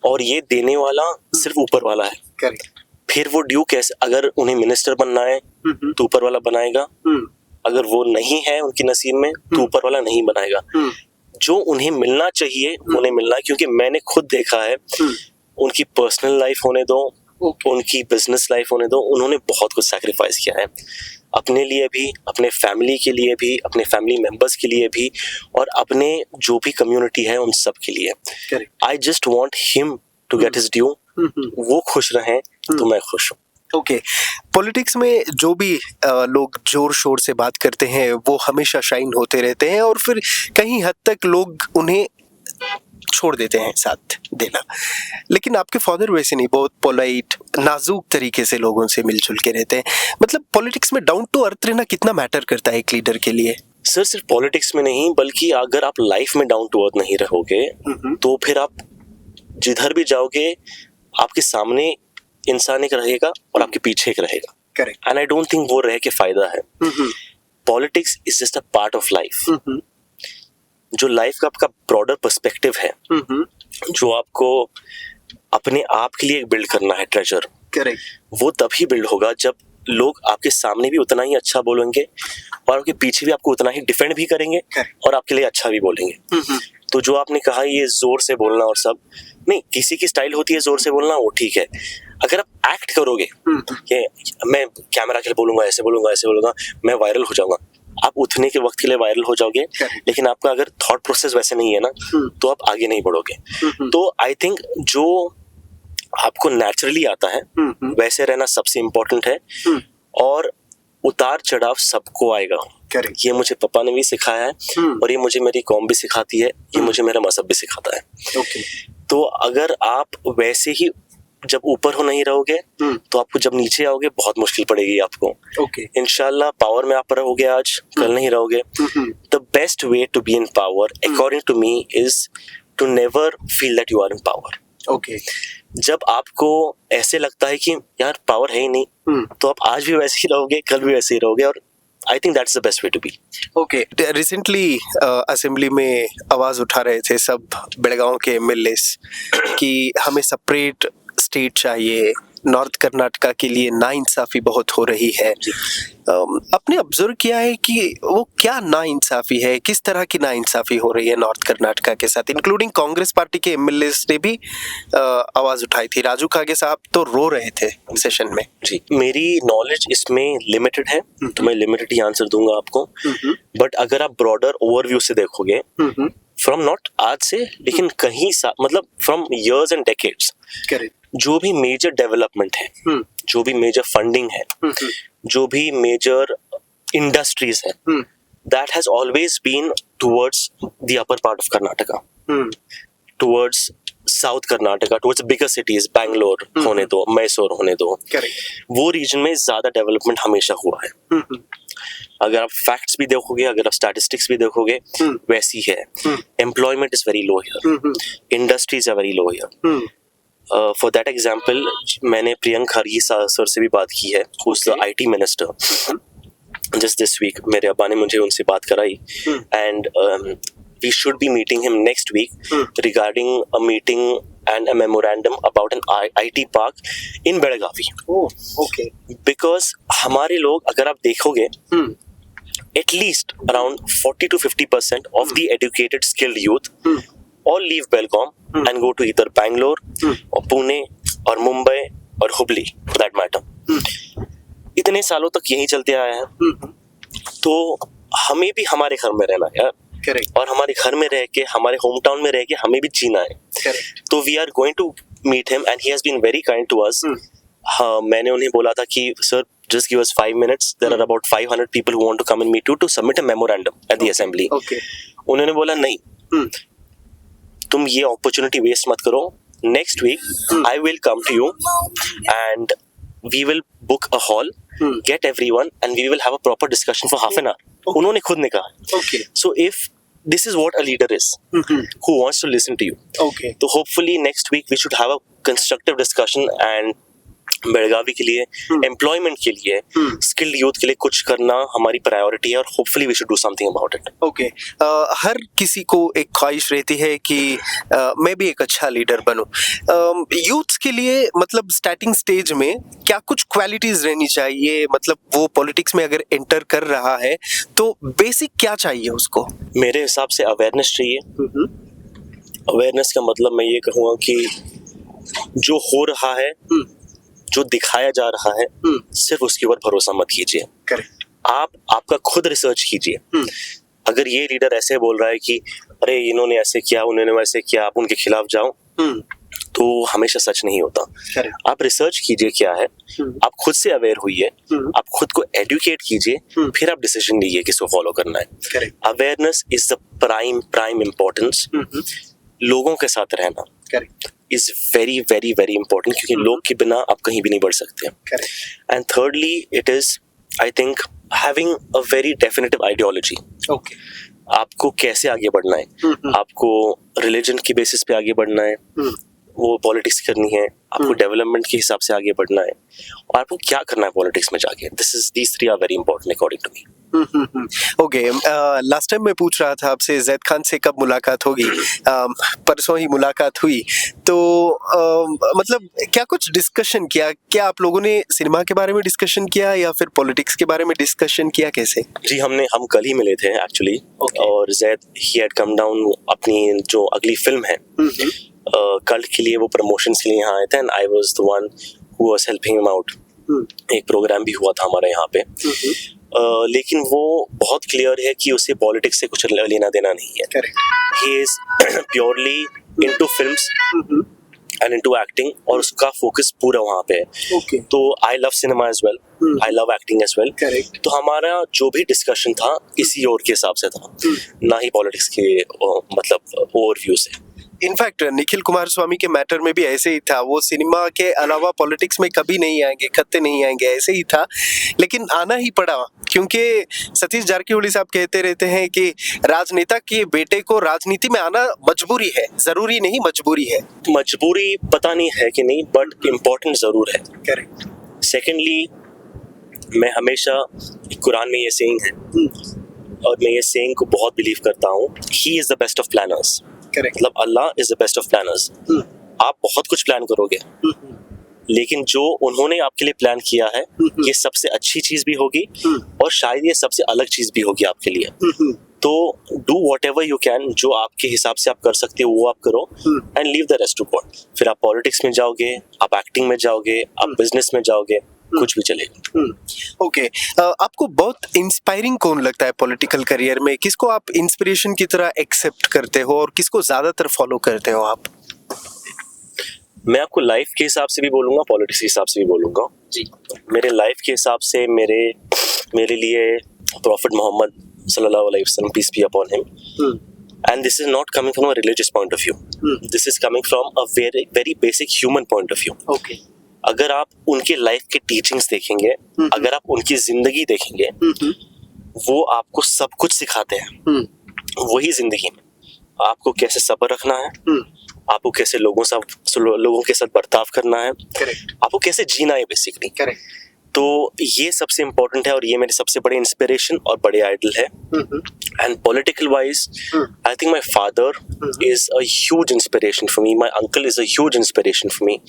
और ये देने वाला सिर्फ ऊपर वाला है। करेक्ट। फिर वो ड्यू कैसे, अगर उन्हें मिनिस्टर बनना है तो ऊपर वाला बनाएगा, अगर वो नहीं है उनकी नसीब में तो ऊपर वाला नहीं बनाएगा। जो उन्हें मिलना चाहिए उन्हें मिलना है, क्योंकि मैंने खुद देखा है, उनकी पर्सनल लाइफ होने दो, उनकी बिजनेस लाइफ होने दो, उन्होंने बहुत कुछ सैक्रिफाइस किया है अपने लिए भी, अपने फैमिली के लिए भी, अपने फैमिली मेंबर्स के लिए भी, और अपने जो भी कम्युनिटी है उन सब के लिए। I just want him to get his due. वो खुश रहें तो मैं खुश हूँ। ओके पॉलिटिक्स में जो भी लोग जोर शोर से बात करते हैं वो हमेशा शाइन होते रहते हैं, और फिर कहीं हद तक लोग उन्हें छोड़ देते हैं साथ देना। लेकिन आपके फादर वैसे नहीं, बहुत पोलाइट, नाजुक तरीके से लोगों से मिलजुल के रहते हैं। मतलब पॉलिटिक्स में डाउन टू अर्थ रहना कितना मैटर करता है एक लीडर के लिए? सर सिर्फ पॉलिटिक्स में नहीं, बल्कि अगर आप लाइफ में डाउन टू अर्थ नहीं रहोगे तो फिर आप जिधर भी जाओगे आपके सामने इंसान एक रहेगा और आपके पीछे एक रहेगा। Correct. And I don't think वो रह के फायदा है। Politics is just a part of life. जो लाइफ का आपका ब्रॉडर पर्सपेक्टिव है, जो आपको अपने आप के लिए बिल्ड करना है ट्रेजर, करेक्ट, वो तभी बिल्ड होगा जब लोग आपके सामने भी उतना ही अच्छा बोलेंगे और आपके पीछे भी आपको उतना ही डिफेंड भी करेंगे और आपके लिए अच्छा भी बोलेंगे। तो जो आपने कहा ये जोर से बोलना और सब नहीं, किसी की स्टाइल होती है जोर से बोलना, वो ठीक है। अगर आप एक्ट करोगे कि मैं कैमरा के लिए बोलूंगा, ऐसे बोलूंगा, ऐसे बोलूंगा, मैं वायरल हो जाऊंगा, आप उतने के वक्त के लिए वायरल हो जाओगे, लेकिन आपका अगर थॉट प्रोसेस वैसे नहीं है ना तो आप आगे नहीं बढ़ोगे। तो आई थिंक जो आपको नेचुरली आता है वैसे रहना सबसे इम्पोर्टेंट है, और उतार चढ़ाव सबको आएगा। ये मुझे पापा ने भी सिखाया है और ये मुझे मेरी कौम भी सिखाती है, ये मुझे मेरा मजहब भी सिखाता है। तो अगर आप वैसे ही जब ऊपर हो नहीं रहोगे तो आपको जब नीचे आओगे बहुत मुश्किल पड़ेगी आपको। इंशाल्लाह पावर में आप रहोगे आज, कल नहीं रहोगे। The best way to be in power according to me is to never feel that you are in power. जब आपको ऐसे लगता है कि यार पावर है ही नहीं, तो आप आज भी वैसे ही रहोगे, कल भी वैसे ही रहोगे, और I think that's the best way to be. Recently assembly में आवाज उठा रहे थे सब बेलगांव के एमएलए कि हमें सेपरेट स्टेट चाहिए, नॉर्थ कर्नाटका के लिए नाइंसाफी बहुत हो रही है। आपने ऑब्जर्व किया है कि वो क्या नाइंसाफी है, किस तरह की नाइंसाफी हो रही है नॉर्थ कर्नाटका के साथ? इंक्लूडिंग कांग्रेस पार्टी के एमएलए ने भी आवाज उठाई थी। राजू खागे साहब तो रो रहे थे सेशन में। जी, मेरी नॉलेज इसमें लिमिटेड है तो मैं लिमिटेड ही आंसर दूंगा आपको। बट अगर आप ब्रॉडर ओवरव्यू से देखोगे, फ्रॉम नॉट आज से, लेकिन कहीं मतलब फ्रॉम इयर्स एंड डेकेड्स, जो भी मेजर डेवलपमेंट है, जो भी मेजर फंडिंग है, जो भी मेजर इंडस्ट्रीज है, that has always been towards the upper part of Karnataka, towards south Karnataka, towards bigger cities, Bangalore होने दो, मैसूर होने दो, वो रीजन में ज्यादा डेवलपमेंट हमेशा हुआ है। अगर आप फैक्ट्स भी देखोगे, अगर आप स्टैटिस्टिक्स भी देखोगे, वैसी है। Employment is very low here, industries are very low here. For that example, मैंने प्रियंक खरगे सर से भी बात की है, who is the IT minister. Just this week मेरे अब्बा ने मुझे उनसे बात कराई, and we should be meeting him next week regarding a meeting and a memorandum about an IT park in Belagavi. Because हमारे लोग, अगर आप देखोगे, at least around 40 to 50% of the educated skilled youth all leave Belgaum and go to either Bangalore or Pune or Mumbai or Hubli for that matter. इतने सालों तक यही चलते आया है। तो हमें भी हमारे घर में रहना है यार, और हमारे घर में रह के, हमारे होम टाउन में रह के हमें भी जीना है। तो we are going to meet him and he has been very kind to us. हाँ, मैंने उन्हें बोला था कि sir just give us 5 minutes, there are about 500 people who want to come and meet you to submit a memorandum at the assembly. उन्होंने बोला नहीं, तुम ये अपॉर्चुनिटी वेस्ट मत करो, next week I will come to you and we will book a hall, get everyone and we will have a proper discussion for half an hour. उन्होंने खुद ने कहा। So if this is what a leader is, who wants to listen to you. तो hopefully next week we should have a constructive discussion and Belagavi के लिए, employment के लिए, skilled youth के लिए कुछ करना हमारी प्रायोरिटी है, और hopefully we should do something about it. हर किसी को एक ख्वाहिश रहती है कि मैं भी एक अच्छा लीडर बनूं। यूथ के लिए मतलब स्टार्टिंग स्टेज में क्या कुछ क्वालिटीज रहनी चाहिए? मतलब वो पॉलिटिक्स में अगर एंटर कर रहा है तो बेसिक क्या चाहिए उसको? मेरे हिसाब से अवेयरनेस चाहिए। अवेयरनेस का मतलब मैं ये कहूँगा कि जो हो रहा है, जो दिखाया जा रहा है, सिर्फ उसके ऊपर भरोसा मत कीजिए। आपका खुद रिसर्च कीजिए। अगर ये लीडर ऐसे बोल रहा है कि अरे इन्होंने ऐसे किया, उन्होंने वैसे किया, आप उनके खिलाफ जाओ, तो हमेशा सच नहीं होता। आप रिसर्च कीजिए क्या है, आप खुद से अवेयर होइए, आप खुद को एडुकेट कीजिए, फिर आप डिसीजन लीजिए किसको फॉलो करना है। Awareness is the prime importance. लोगों के साथ रहना is very very very important, क्योंकि लोग के बिना आप कहीं भी नहीं बढ़ सकते। And thirdly, it is, I think, having a very definitive ideology. आपको कैसे आगे बढ़ना है, आपको रिलीजन की बेसिस पे आगे बढ़ना है, वो पॉलिटिक्स करनी है, आपको डेवलपमेंट के हिसाब से आगे बढ़ना है, और आपको क्या करना है पॉलिटिक्स में जाके। These three are very important according to me. Okay, last time मैं पूछ रहा था आपसे जैद खान से कब मुलाकात होगी। परसों ही मुलाकात हुई, तो मतलब क्या कुछ डिस्कशन किया? क्या आप लोगों ने सिनेमा के बारे में डिस्कशन किया या फिर पॉलिटिक्स के बारे में डिस्कशन किया? कैसे? जी हम कल ही मिले थे एक्चुअली। और Zaid he had come down अपनी जो अगली फिल्म है कल के लिए, वो प्रमोशंस के लिए यहाँ आए थे and I was the one who was helping him out. एक प्रोग्राम भी हुआ था हमारे यहाँ पे। लेकिन वो बहुत क्लियर है कि उसे पॉलिटिक्स से कुछ लेना देना नहीं है। He is purely into films and into acting, और उसका फोकस पूरा वहाँ पे है। तो I love cinema as well, I love acting as well. तो हमारा जो भी डिस्कशन था इसी ओर के हिसाब से था, ना ही पॉलिटिक्स के मतलब ओवरव्यू से। इनफैक्ट निखिल कुमार स्वामी के मैटर में भी ऐसे ही था। वो सिनेमा के अलावा पॉलिटिक्स में कभी नहीं आएंगे, कत्ते नहीं आएंगे, ऐसे ही था। लेकिन आना ही पड़ा क्योंकि सतीश जारकीहोली साहब कहते रहते हैं कि राजनेता के बेटे को राजनीति में आना मजबूरी है, जरूरी नहीं मजबूरी है। मजबूरी पता नहीं है कि नहीं, बट इम्पोर्टेंट जरूर है। करेक्ट। सेकेंडली, मैं हमेशा कुरान में ये सेइंग है और मैं ये सेइंग को बहुत बिलीव करता हूँ, he is the best of planners. मतलब Allah is the best of planners. आप बहुत कुछ प्लान करोगे, लेकिन जो उन्होंने आपके लिए प्लान किया है ये सबसे अच्छी चीज भी होगी और शायद ये सबसे अलग चीज भी होगी आपके लिए। तो do what ever you can, जो आपके हिसाब से आप कर सकते हो वो आप करो and leave the rest to God. फिर आप पॉलिटिक्स में जाओगे, आप एक्टिंग में जाओगे, आप बिजनेस में जाओगे, कुछ भी चलेगा। ओके, आपको बहुत इंस्पायरिंग कौन लगता है पॉलिटिकल करियर में? किसको आप इंस्पिरेशन की तरह एक्सेप्ट करते हो और किसको ज्यादातर फॉलो करते हो आप? मैं आपको लाइफ के हिसाब से भी बोलूंगा, पॉलिटिक्स के हिसाब से भी बोलूंगा जी। मेरे लाइफ के हिसाब से मेरे लिए प्रॉफिट मोहम्मद सल्लल्लाहु अलैहि वसल्लम, peace be upon him, and this is not coming from a religious point of view. This is coming from a very very basic human point of view. Okay. अगर आप उनके लाइफ के टीचिंग्स देखेंगे, अगर आप उनकी जिंदगी देखेंगे, वो आपको सब कुछ सिखाते हैं। वही जिंदगी में आपको कैसे सब्र रखना है, आपको कैसे लोगों के साथ बर्ताव करना है, आपको कैसे जीना है बेसिकली। तो ये सबसे इम्पोर्टेंट है और ये मेरे सबसे बड़े इंस्पिरेशन और बड़े आइडल है। And political wise I think my father is a huge inspiration for me, my uncle is a huge inspiration for me,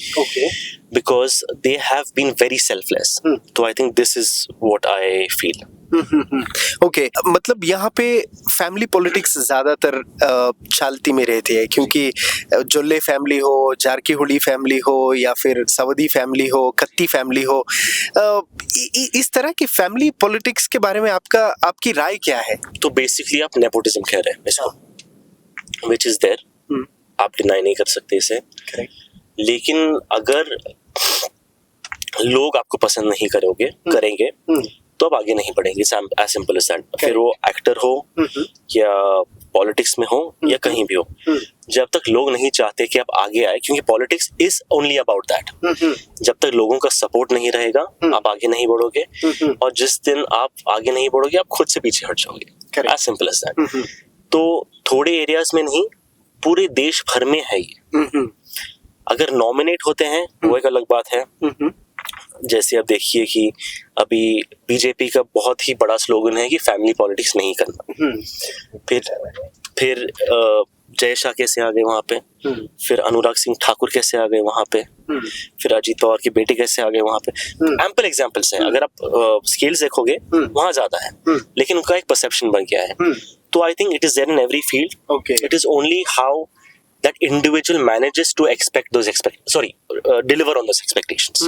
because they have been very selfless. तो I think this is what I feel. Okay, मतलब यहाँ पे family politics ज्यादातर चालती में रहती है, क्योंकि जोल्ले फैमिली हो, जारकीहोली फैमिली हो या फिर सवदी फैमिली हो, कत्ती फैमिली हो, इस तरह की फैमिली पॉलिटिक्स के बारे में आपकी राय क्या है? तो बेसिकली आप नेपोटिज्म कह रहे हैं इसको, विच इज देयर, आप डिनाई नहीं कर सकते इसे। लेकिन अगर लोग आपको पसंद नहीं करेंगे तो आप आगे नहीं बढ़ेंगे, एज सिंपल एज दैट। फिर वो एक्टर हो या पॉलिटिक्स में हो या कहीं भी हो, जब तक लोग नहीं चाहते कि आप आगे आए, क्योंकि politics is only about that. जब तक लोगों का सपोर्ट नहीं रहेगा आप आगे नहीं बढ़ोगे, और जिस दिन आप आगे नहीं बढ़ोगे आप खुद से पीछे हट जाओगे, एज सिंपल एज दैट। तो थोड़े एरियाज में नहीं, पूरे देश भर में है ये। अगर नॉमिनेट होते हैं वो एक अलग बात है। जैसे अब देखिए कि अभी बीजेपी का बहुत ही बड़ा स्लोगन है कि फैमिली पॉलिटिक्स नहीं करना। फिर जय शाह कैसे आ गए वहां पे, फिर अनुराग सिंह ठाकुर कैसे आ गए वहां पे, फिर अजीत पवार के बेटे कैसे आ गए वहां पे। एम्पल एग्जांपल्स हैं, अगर आप स्केल्स देखोगे वहां ज्यादा है, लेकिन उनका एक परसेप्शन बन गया है। तो I think it is there in every field. It is only how that individual manages to deliver on those expectations.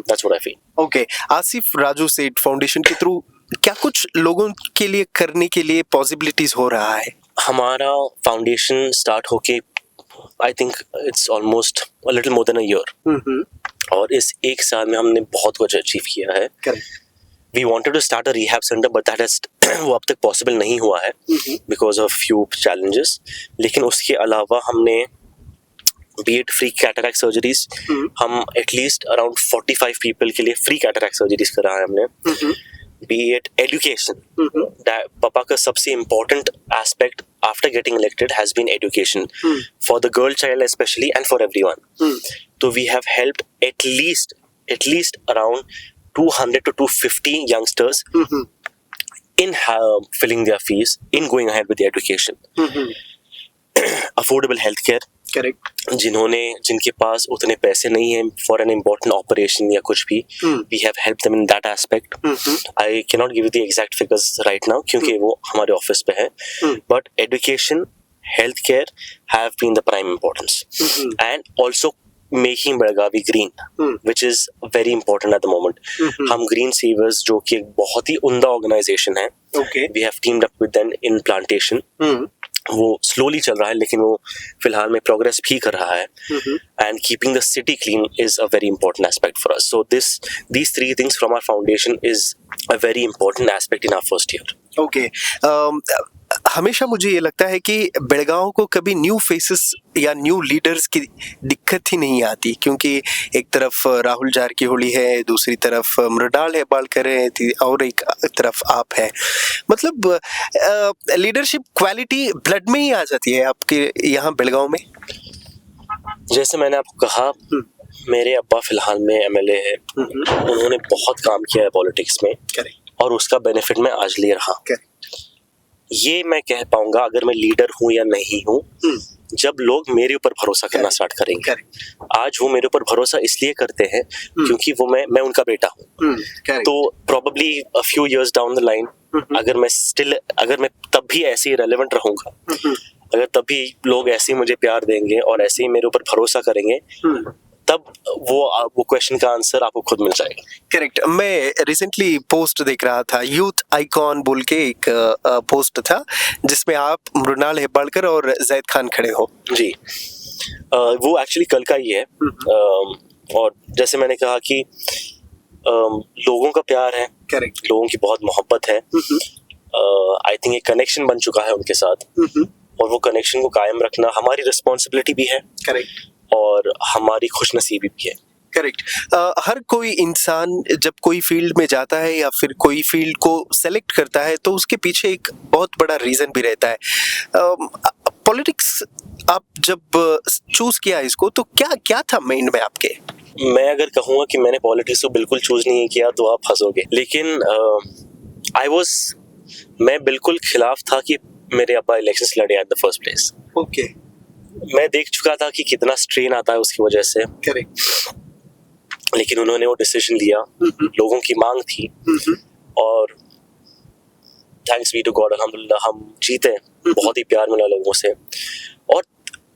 That's what I feel. Okay, Asif Raju सेठ फाउंडेशन के थ्रू क्या कुछ लोगों के लिए करने के लिए पॉसिबिलिटीज हो रहा है? हमारा फाउंडेशन स्टार्ट होके I think it's almost a little more than a year. और इस एक साल में हमने बहुत कुछ अचीव किया है। We wanted to start a rehab center, but that has वो अब तक पॉसिबल नहीं हुआ है because of few challenges. लेकिन उसके अलावा हमने be it free cataract surgeries, हम at least around 45 people के लिए free cataract surgeries करा है हमने। Be it education, पापा का सबसे important aspect after getting elected has been education for the girl child especially and for everyone. So we have helped at least around 200 to 250 youngsters in filling their fees, in going ahead with the education. Affordable healthcare, correct, जिनके पास उतने पैसे नहीं हैं for an important operation या कुछ भी, we have help them in that aspect. I can not give you the exact figures right now क्योंकि वो हमारे ऑफिस पे है, but education, health care have been the prime importance. And also making Belagavi green, which is very important at the moment. हम Green Savers, जो कि एक बहुत ही उम्दा ऑर्गेनाइजेशन है, we have teamed up with them in plantation. वो slowly चल रहा है लेकिन वो फिलहाल में प्रोग्रेस भी कर रहा है. And keeping the city clean is a very important aspect for us. So these three things from our foundation is a very important aspect in our first year. Okay. हमेशा मुझे ये लगता है कि बेलगांव को कभी न्यू फेसेस या new leaders की दिक्कत ही नहीं आती, क्योंकि एक तरफ राहुल जारकीहोली है, दूसरी तरफ मृणाल हेब्बाळकर है और एक तरफ आप है. मतलब लीडरशिप क्वालिटी ब्लड में ही आ जाती है आपके यहाँ बेलगांव में. जैसे मैंने आपको कहा, मेरे अब्बा फिलहाल में एमएलए है, उन्होंने बहुत काम किया है पॉलिटिक्स में, और उसका बेनिफिट मैं आज ले रहा हूँ. ये मैं कह पाऊंगा अगर मैं लीडर हूं या नहीं हूं जब लोग मेरे ऊपर भरोसा करना स्टार्ट करेंगे. आज वो मेरे ऊपर भरोसा इसलिए करते हैं क्योंकि वो मैं उनका बेटा हूं. तो probably a few years down the line, अगर मैं तब भी ऐसे ही रेलेवेंट रहूंगा, अगर तब भी लोग ऐसे ही मुझे प्यार देंगे और ऐसे ही मेरे ऊपर भरोसा करेंगे, तब वो क्वेश्चन का आंसर आपको खुद मिल जाएगा. करेक्ट. मैं रिसेंटली पोस्ट देख रहा था, यूथ आइकॉन बोल के एक पोस्ट था जिसमें आप मृणाल हेब्बाळकर और जैद खान खड़े हो. जी, वो एक्चुअली कल का ही है. और जैसे मैंने कहा कि लोगों का प्यार है, करेक्ट, लोगों की बहुत मोहब्बत है. आई थिंक एक कनेक्शन बन चुका है उनके साथ, और वो कनेक्शन को कायम रखना हमारी रिस्पॉन्सिबिलिटी भी है. करेक्ट. और हमारी खुशनसीबी भी है. करेक्ट. हर कोई इंसान जब कोई फील्ड में जाता है या फिर कोई फील्ड को सेलेक्ट करता है तो उसके पीछे एक बहुत बड़ा रीजन भी रहता है. पॉलिटिक्स आप जब चूज किया इसको तो क्या था माइंड में आपके? मैं अगर कहूँगा कि मैंने पॉलिटिक्स को बिल्कुल चूज नहीं किया तो आप हंसोगे, लेकिन मैं बिल्कुल खिलाफ था कि मेरे अब्बा इलेक्शंस लड़े at the first place. Okay. मैं देख चुका था कि कितना स्ट्रेन आता है उसकी वजह से. करेक्ट. लेकिन उन्होंने वो डिसीजन लिया, लोगों की मांग थी, और थैंक्स बी टू गॉड, अल्हम्दुलिल्लाह हम जीते. बहुत ही प्यार मिला लोगों से, और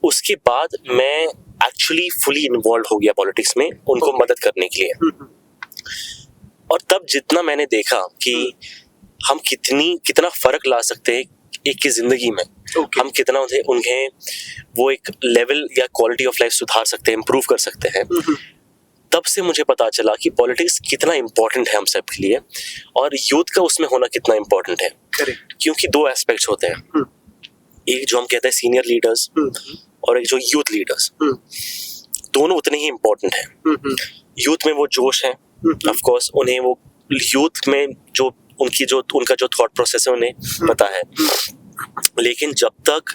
उसके बाद मैं एक्चुअली फुली इन्वॉल्व हो गया पॉलिटिक्स में उनको मदद करने के लिए. और तब जितना मैंने देखा कि हम कितना फर्क ला सकते हैं एक की जिंदगी में, हम कितना उन्हें वो एक लेवल या क्वालिटी ऑफ लाइफ सुधार सकते हैं, इम्प्रूव कर सकते हैं, तब से मुझे पता चला कि पॉलिटिक्स कितना इम्पोर्टेंट है हम सब के लिए, और यूथ का उसमें होना कितना इम्पोर्टेंट है. करेक्ट. क्योंकि दो एस्पेक्ट्स होते हैं, एक जो हम कहते हैं सीनियर लीडर्स, और एक जो यूथ लीडर्स. दोनों उतने ही इम्पोर्टेंट हैं. यूथ में वो जोश है, ऑफ कोर्स उन्हें वो यूथ में जो उनका जो थॉट प्रोसेस है उन्हें पता है, लेकिन जब तक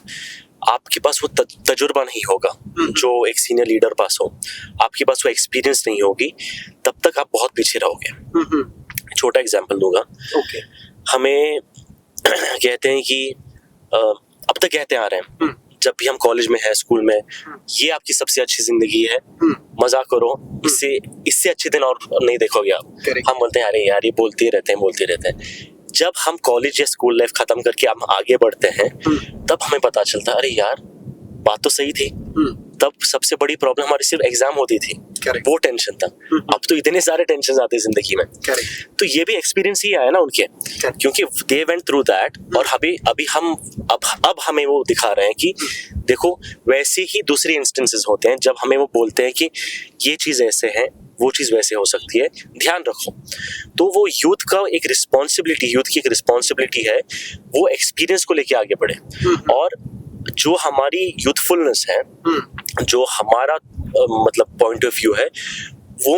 आपके पास वो तजुर्बा नहीं होगा जो एक सीनियर लीडर पास हो, आपके पास वो एक्सपीरियंस नहीं होगी, तब तक आप बहुत पीछे रहोगे. छोटा एग्जांपल दूंगा. हमें कहते हैं कि अब तक कहते आ रहे हैं जब भी हम कॉलेज में है, स्कूल में, ये आपकी सबसे अच्छी जिंदगी है, मजा करो, इससे अच्छे दिन और नहीं देखोगे आप. हम बोलते हैं अरे यार ये बोलते ही रहते हैं. जब हम कॉलेज या स्कूल लाइफ खत्म करके हम आगे बढ़ते हैं, तब हमें पता चलता है अरे यार बात तो सही थी. तब सबसे बड़ी प्रॉब्लम हमारी सिर्फ एग्जाम होती थी, वो टेंशन था. अब तो इतने सारे टेंशन आते हैं जिंदगी में. तो ये भी एक्सपीरियंस ही आया ना उनके, क्योंकि दे वेंट थ्रू दैट, और अभी हम अब हमें वो दिखा रहे हैं कि देखो वैसे ही दूसरे इंस्टेंसेस होते हैं जब हमें वो बोलते हैं कि ये चीज ऐसे है, वो चीज वैसे हो सकती है, ध्यान रखो. तो वो यूथ की एक रिस्पॉन्सिबिलिटी है, वो एक्सपीरियंस को लेके आगे बढ़े. और जो हमारी यूथफुलनेस है, जो हमारा मतलब पॉइंट ऑफ व्यू है, वो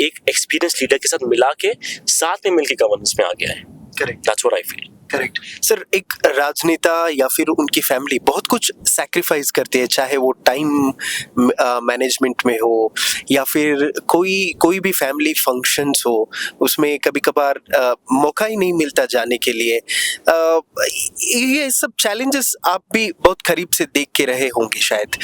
एक एक्सपीरियंस लीडर के साथ मिला के साथ में मिलके गवर्नेंस में आ गया है. Correct. That's what I feel. Correct sir, एक राजनेता या फिर उनकी फैमिली बहुत कुछ सैक्रिफाइस करती है, चाहे वो टाइम मैनेजमेंट में हो या फिर कोई भी फैमिली फंक्शंस हो, उसमें कभी कभार मौका ही नहीं मिलता जाने के लिए। ये सब चैलेंजेस आप भी बहुत करीब से देख के रहे होंगे शायद।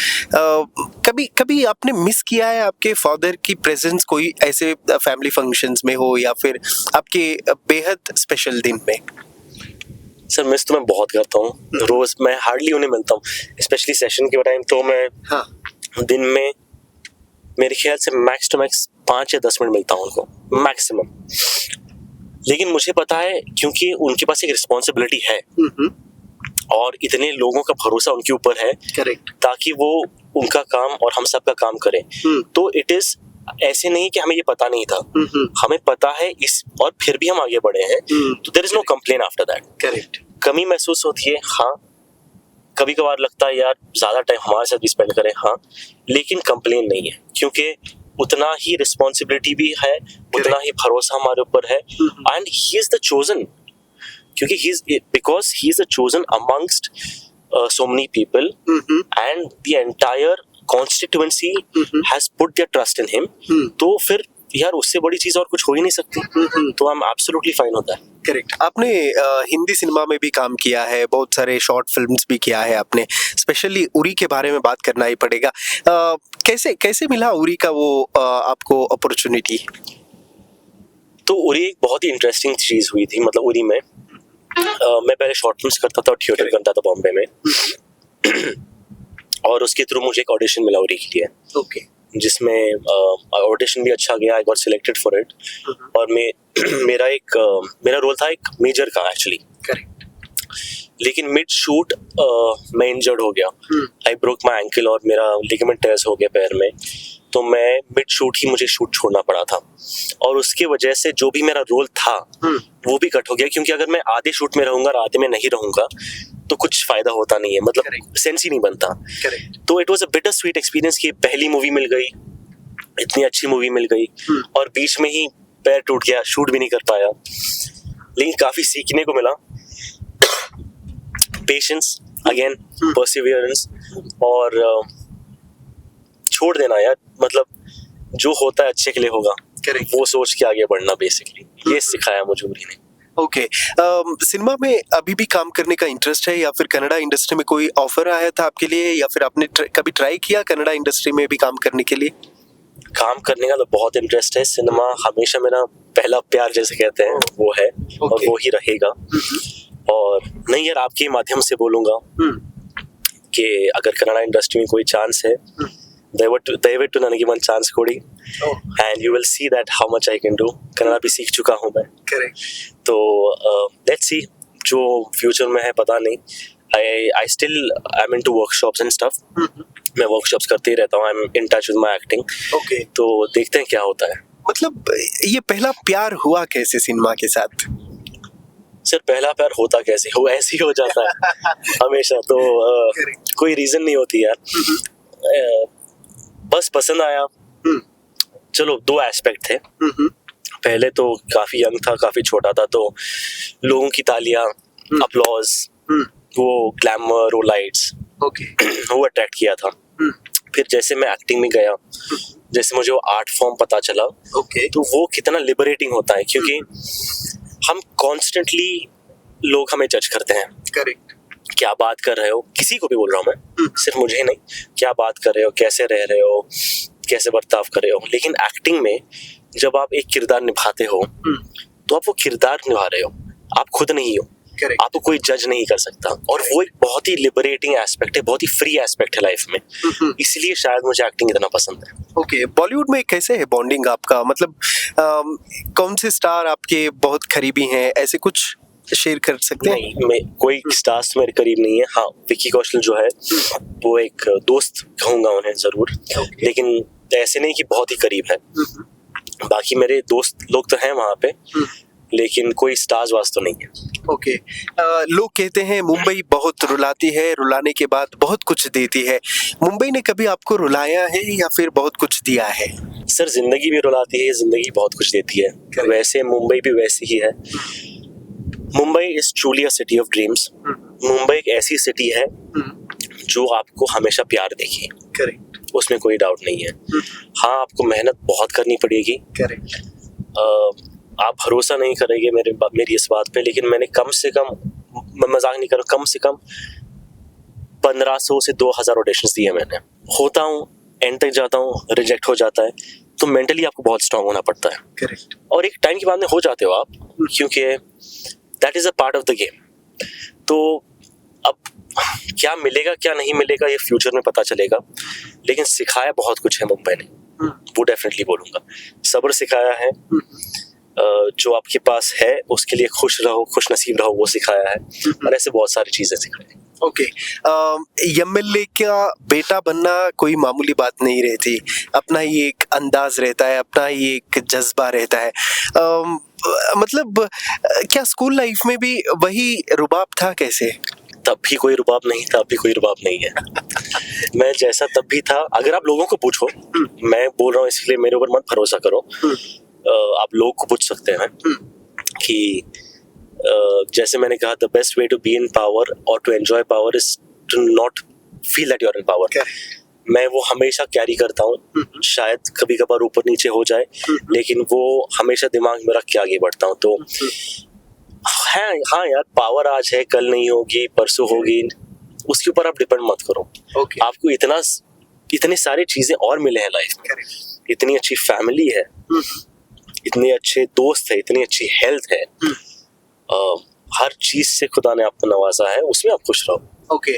कभी कभी आपने मिस किया है आपके फादर की प्रेजेंस कोई ऐसे फैमिली फंक्शंस में हो या फिर आपके बेहद स्पेशल दिन में? सर मिस तो मैं बहुत करता हूँ, रोज मैं हार्डली उन्हें मिलता हूँ, स्पेशली सेशन के टाइम। तो मैं दिन में मेरे ख्याल से मैक्स टू मैक्स 5 या 10 मिनट मिलता हूँ उनको मैक्सिमम। लेकिन मुझे पता है क्योंकि उनके पास एक रिस्पॉन्सिबिलिटी है और इतने लोगों का भरोसा उनके ऊपर है, करेक्ट, ताकि वो उनका काम और हम सब का काम करें। तो इट इज ऐसे नहीं कि हमें ये पता नहीं था, हमें पता है इस और फिर भी हम आगे बढ़े हैं। तो there is no complain after that. Correct, कमी महसूस होती है, हाँ, कभी कभार लगता है यार ज्यादा टाइम हमारे साथ भी स्पेंड करें, हाँ, लेकिन कंप्लेन नहीं है क्योंकि उतना ही रिस्पॉन्सिबिलिटी भी है, उतना ही भरोसा हमारे ऊपर है। And he is the chosen, क्योंकि because he is the chosen amongst so many people, and the entire constituency has put their trust in him. तो फिर यार उससे बड़ी चीज और कुछ हो ही नहीं सकती। तो I'm absolutely fine होता है। करेक्ट। आपने हिंदी सिनेमा में भी काम किया है, बहुत सारे शॉर्ट फिल्म्स भी किया है आपने, स्पेशली उरी के बारे में बात करना ही पड़ेगा। कैसे मिला उरी का वो आपको अपॉर्चुनिटी? तो उरी एक बहुत ही इंटरेस्टिंग चीज हुई थी, मतलब उरी में मैं पहले शॉर्ट फिल्म्स करता था और थिएटर करता था बॉम्बे में और उसके थ्रू मुझे एक ऑडिशन मिला उरी के लिए। ओके। जिसमें ऑडिशन भी अच्छा गया, I got selected for it. और मेरा रोल था एक मेजर का एक्चुअली। करेक्ट। लेकिन मिड शूट मैं इंजर्ड हो गया, आई ब्रोक माई एंकल और मेरा लिगामेंट टेयर्स हो गया पैर में। तो मैं मिड शूट ही मुझे शूट छोड़ना पड़ा था और उसके वजह से जो भी मेरा रोल था वो भी कट हो गया, क्योंकि अगर मैं आधे शूट में रहूंगा और आधे में नहीं रहूंगा तो कुछ फायदा होता नहीं है, मतलब सेंस ही नहीं बनता। तो it was a bitter sweet experience कि पहली मूवी मिल गई, इतनी अच्छी मूवी मिल गई और बीच में ही पैर टूट गया, शूट भी नहीं कर पाया। लेकिन काफी सीखने को मिला, पेशेंस अगेन, परसिवियरेंस और छोड़ देना यार, मतलब जो होता है अच्छे के लिए होगा, वो सोच के आगे बढ़ना, बेसिकली ये सिखाया मुझे उरी ने। ओके। सिनेमा में अभी भी काम करने का इंटरेस्ट है या फिर कन्नड़ा इंडस्ट्री में कोई ऑफर आया था आपके लिए या फिर आपने कभी ट्राई किया कन्नड़ा इंडस्ट्री में भी काम करने के लिए? और करने का तो बहुत इंटरेस्ट है, सिनेमा हमेशा मेरा पहला प्यार जैसे कहते हैं वो है और वो ही रहेगा। और नहीं यार, आपके माध्यम से बोलूंगा कि अगर कन्नड़ा इंडस्ट्री में कोई चांस है, दयविಟ್ಟು ನನಗೆ ಒಂದು ಚಾನ್ಸ್ ಕೊಡಿ and you will see that how much I can do। Kannada भी सीख चुका हूँ मैं। तो let's see जो फ्यूचर में है पता नहीं। I still am into workshops and stuff। मैं वर्कशॉप्स करते ही रहता हूँ, I'm in touch with my acting। Okay. तो देखते हैं क्या होता है। मतलब ये पहला प्यार हुआ कैसे सिनेमा के साथ? सर पहला प्यार होता कैसे हो, ऐसे ही हो जाता है हमेशा। तो कोई रीजन नहीं होती यार, बस पसंद आया। चलो दो एस्पेक्ट थे, पहले तो काफी यंग था, काफी छोटा था, तो लोगों की तालियां, अपलॉज, वो ग्लैमर, वो लाइट्स, वो अट्रैक्ट किया था। फिर जैसे मैं एक्टिंग में गया, जैसे मुझे वो आर्ट फॉर्म पता चला, तो वो कितना लिबरेटिंग होता है, क्योंकि हम कॉन्स्टेंटली लोग हमें जज करते हैं। करेक्ट। क्या बात कर रहे हो, किसी को भी बोल रहा हूँ मैं, सिर्फ मुझे ही नहीं, क्या बात कर रहे हो, कैसे रह रहे हो, कैसे बर्ताव कर रहे हो। लेकिन एक्टिंग में जब आप एक किरदार निभाते हो तो आप वो किरदार निभा रहे हो, आप खुद नहीं हो। आपको कोई जज नहीं कर सकता और वो एक बहुत ही लिबरेटिंग एस्पेक्ट है, बहुत ही फ्री एस्पेक्ट है लाइफ में। इसलिए शायद मुझे एक्टिंग इतना पसंद है। ओके। बॉलीवुड में कैसे है बॉन्डिंग आपका, मतलब कौन से स्टार आपके बहुत करीबी हैं, ऐसे कुछ शेयर कर सकते हैं? नहीं, कोई स्टार्स मेरे करीब नहीं है। हाँ, विक्की कौशल जो है वो एक दोस्त कहूंगा उन्हें जरूर, लेकिन ऐसे नहीं कि बहुत ही करीब है। बाकी मेरे दोस्त लोग तो हैं वहाँ पे, लेकिन कोई स्टार्स वास तो नहीं है। ओके। लोग कहते हैं मुंबई बहुत रुलाती है, रुलाने के बाद बहुत कुछ देती है। मुंबई ने कभी आपको रुलाया है या फिर बहुत कुछ दिया है? सर जिंदगी भी रुलाती है, जिंदगी बहुत कुछ देती है। वैसे मुंबई भी वैसी ही है। Mumbai is truly a city of dreams. Mumbai एक ऐसी सिटी है जो आपको हमेशा प्यार देगी, करेक्ट, उसमें कोई डाउट नहीं है। हाँ, आपको मेहनत बहुत करनी पड़ेगी, करेक्ट, आप भरोसा नहीं करेंगे मेरी इस बात पे, लेकिन मैंने कम से कम, मैं मजाक नहीं कर रहा, कम से कम 1500 से 2000 ऑडिशंस दिए मैंने। होता हूँ, एंड तक जाता हूँ, रिजेक्ट हो जाता है, तो मेंटली आपको बहुत स्ट्रांग होना पड़ता है। करेक्ट, और एक टाइम के बाद में हो जाते हो आप, क्योंकि that is a part of the game. तो अब क्या मिलेगा क्या नहीं मिलेगा ये फ्यूचर में पता चलेगा, लेकिन सिखाया बहुत कुछ है मुंबई ने, वो डेफिनेटली बोलूंगा। सब्र सिखाया है, जो आपके पास है उसके लिए खुश रहो, खुश नसीब रहो, वो सिखाया है, और ऐसे बहुत सारी चीजें सिखाई। ओके, एमएलए का बेटा बनना कोई मामूली बात नहीं रहती, अपना ही एक अंदाज रहता है, अपना ही एक जज्बा रहता है। मतलब क्या स्कूल लाइफ में भी वही रुबाब था? कैसे? तब भी कोई रुबाब नहीं था, अब भी कोई रुबाब नहीं है। मैं जैसा तब भी था, अगर आप लोगों को पूछो, मैं बोल रहा हूँ इसलिए मेरे ऊपर मत भरोसा करो, आप लोगों को पूछ सकते हैं कि जैसे मैंने कहा, the best way to be in power और to enjoy power is to not feel that you are in power. मैं वो हमेशा कैरी करता हूँ, शायद कभी कभार ऊपर नीचे हो जाए, लेकिन वो हमेशा दिमाग में रख के आगे बढ़ता हूँ। तो हाँ यार, पावर आज है, कल नहीं होगी, परसों होगी, उसके ऊपर आप डिपेंड मत करो। Okay. आपको इतने सारी चीजें और मिले हैं लाइफ में, इतनी अच्छी फैमिली है, इतने अच्छे दोस्त है, इतनी अच्छी हेल्थ है, हर चीज से खुदा ने आपको नवाजा है, उसमें आप खुश रहो। ओके,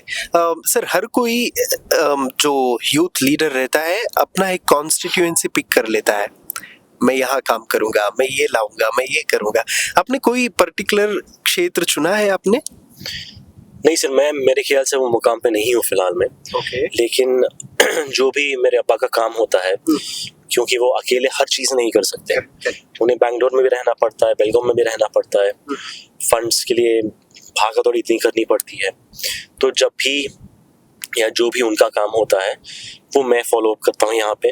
सर, हर कोई जो यूथ लीडर रहता है अपना एक कॉन्स्टिट्यूएंसी पिक कर लेता है, मैं यहाँ काम करूंगा, मैं ये लाऊंगा, मैं ये करूंगा। आपने कोई पर्टिकुलर क्षेत्र चुना है आपने? नहीं सर, मैं मेरे ख्याल से वो मुकाम पे नहीं हूँ फिलहाल में। ओके, लेकिन जो भी मेरे अब्बा का काम होता है, क्योंकि वो अकेले हर चीज़ नहीं कर सकते, उन्हें बैंगलोर में भी रहना पड़ता है, बेलगाम में भी रहना पड़ता है, फंड्स के लिए भागा दौड़ी इतनी करनी पड़ती है, तो जब भी या जो भी उनका काम होता है वो मैं फॉलो अप करता हूँ यहाँ पे,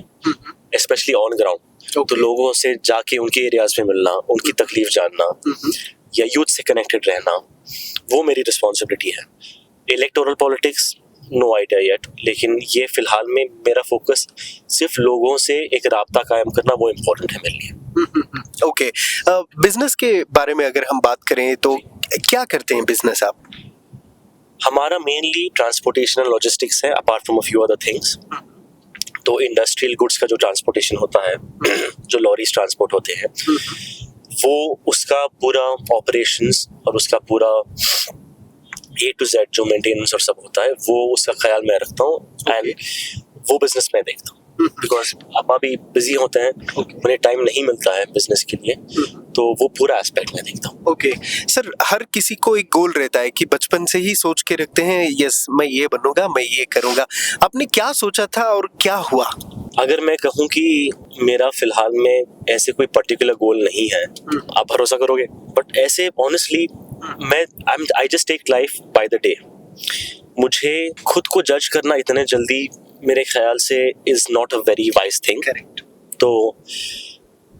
स्पेशली ऑन ग्राउंड। तो लोगों से जाके उनके एरियाज में मिलना, उनकी तकलीफ जानना या यूथ से कनेक्टेड रहना, वो मेरी रिस्पॉन्सिबिलिटी है। Electoral politics no idea yet, लेकिन ये फिलहाल में मेरा फोकस सिर्फ लोगों से एक राब्ता कायम करना, वो इम्पोर्टेंट है मेरे लिए। ओके, बिजनेस के बारे में अगर हम बात करें तो क्या करते हैं बिजनेस आप? हमारा मेनली ट्रांसपोर्टेशन एंड लॉजिस्टिक्स है, apart from a few other things. तो इंडस्ट्रियल गुड्स का जो ट्रांसपोर्टेशन होता है, जो लॉरीज ट्रांसपोर्ट होते हैं, वो उसका पूरा ऑपरेशंस और उसका पूरा A to Z जो मेंटेनेंस और सब होता है, वो उसका ख्याल मैं रखता हूँ, एंड वो बिजनेस मैं देखता हूँ। बिकॉज अब अभी बिजी होते हैं, उन्हें टाइम नहीं मिलता है बिजनेस के लिए, तो वो पूरा एस्पेक्ट मैं देखता हूँ। ओके, सर, हर किसी को एक गोल रहता है कि बचपन से ही सोच के रखते हैं, यस मैं ये बनूंगा, मैं ये करूंगा। आपने क्या सोचा था और क्या हुआ? अगर मैं कहूँ कि मेरा फिलहाल में ऐसे कोई पर्टिकुलर गोल नहीं है, आप भरोसा करोगे, बट ऐसे honestly I just take life by the day. मुझे खुद को जज करना इतने जल्दी मेरे ख्याल से is not a very wise thing. Correct. तो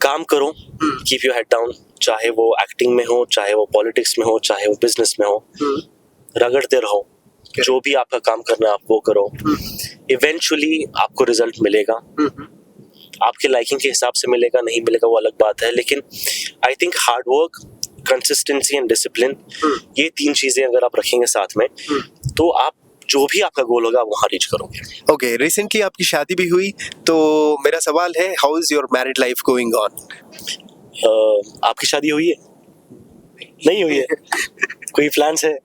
काम करो, कीप योर हेड डाउन, चाहे वो एक्टिंग में हो, चाहे वो पॉलिटिक्स में हो, चाहे वो बिजनेस में हो, रगड़ते रहो, जो भी आपका काम करना है आप वो करो, इवेंचुअली आपको रिजल्ट मिलेगा। आपके लाइकिंग के हिसाब से मिलेगा नहीं मिलेगा वो अलग बात है, लेकिन I think hard work, consistency and discipline, ये तीन चीजें अगर आप रखेंगे साथ में, तो आप जो भी आपका गोल होगा आप वहां रीच करोगे। ओके, रिसेंटली आपकी शादी भी हुई, तो मेरा सवाल है, how is your married life going on? आपकी शादी हुई है? नहीं हुई है? कोई प्लान्स है?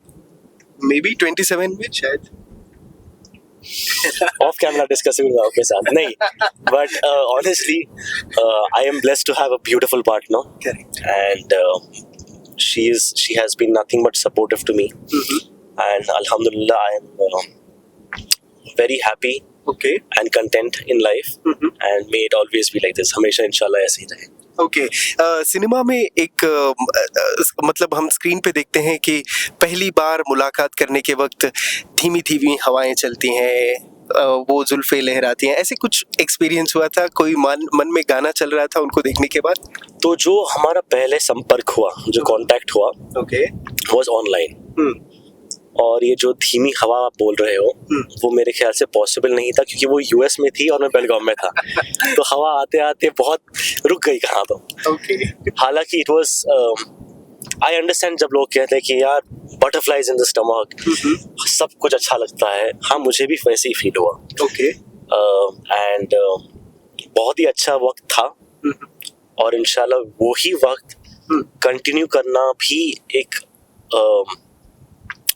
मे बी 27 में शायद। ऑफ कैमरा डिस्कस करूंगा आपके साथ, नहीं, but honestly I am blessed to have a beautiful partner, and she has been nothing but supportive to me, and alhamdulillah I am very happy, okay, and content in life, and may it always be like this, हमेशा इंशाल्लाह ऐसे ही रहे। Okay, cinema में एक मतलब हम screen पे देखते हैं कि पहली बार मुलाकात करने के वक्त धीमी धीमी हवाएं चलती हैं, वो जुल्फे लहराती हैं, ऐसे कुछ एक्सपीरियंस हुआ था? कोई मन में गाना चल रहा था उनको देखने के बाद? तो जो हमारा पहले संपर्क हुआ, जो कांटेक्ट हुआ, ओके। Was online. और ये जो धीमी हवा आप बोल रहे हो, वो मेरे ख्याल से पॉसिबल नहीं था, क्योंकि वो यूएस में थी और मैं बेलगाम में था। तो हवा आते आते बहुत रुक गई कहाँ तो। ओके। हालांकि इट वाज आई अंडरस्टैंड जब लोग कहते हैं कि यार बटरफ्लाइज इन द स्टमक, सब कुछ अच्छा लगता है। हाँ, मुझे भी वैसे ही फील हुआ। ओके। एंड बहुत ही अच्छा वक्त था, और इंशाल्लाह वही वक्त कंटिन्यू करना भी एक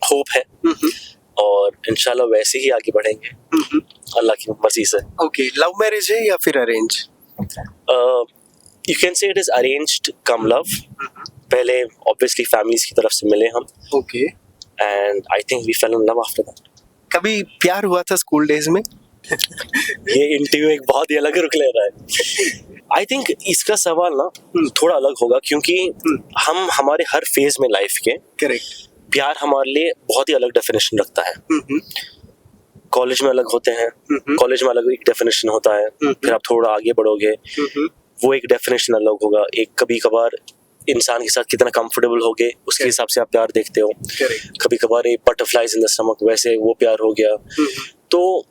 होप है, और इंशाल्लाह वैसे ही आगे बढ़ेंगे अल्लाह की मर्जी से। ओके। लव मैरिज है या फिर arrange? You can say it is arranged cum love. पहले ऑब्वियसली फैमिलीज की तरफ से मिले हम, okay. And I think we fell in love after that. कभी प्यार हुआ था स्कूल डेज में? ये इंटरव्यू एक बहुत ही अलग रुख ले रहा है। आई थिंक इसका सवाल ना थोड़ा अलग होगा, क्योंकि हम हमारे हर फेज में लाइफ के करेक्ट। प्यार हमारे लिए बहुत ही अलग डेफिनेशन रखता है। कॉलेज में अलग होते हैं, कॉलेज में अलग एक डेफिनेशन होता है, फिर आप थोड़ा आगे बढ़ोगे, वो एक डेफिनेशन अलग होगा। एक कभी कभार इंसान के साथ कितना कंफर्टेबल होगे उसके हिसाब से आप प्यार देखते हो। कभी कभार एक बटरफ्लाइज इन द स्टमक, वैसे वो प्यार हो गया। तो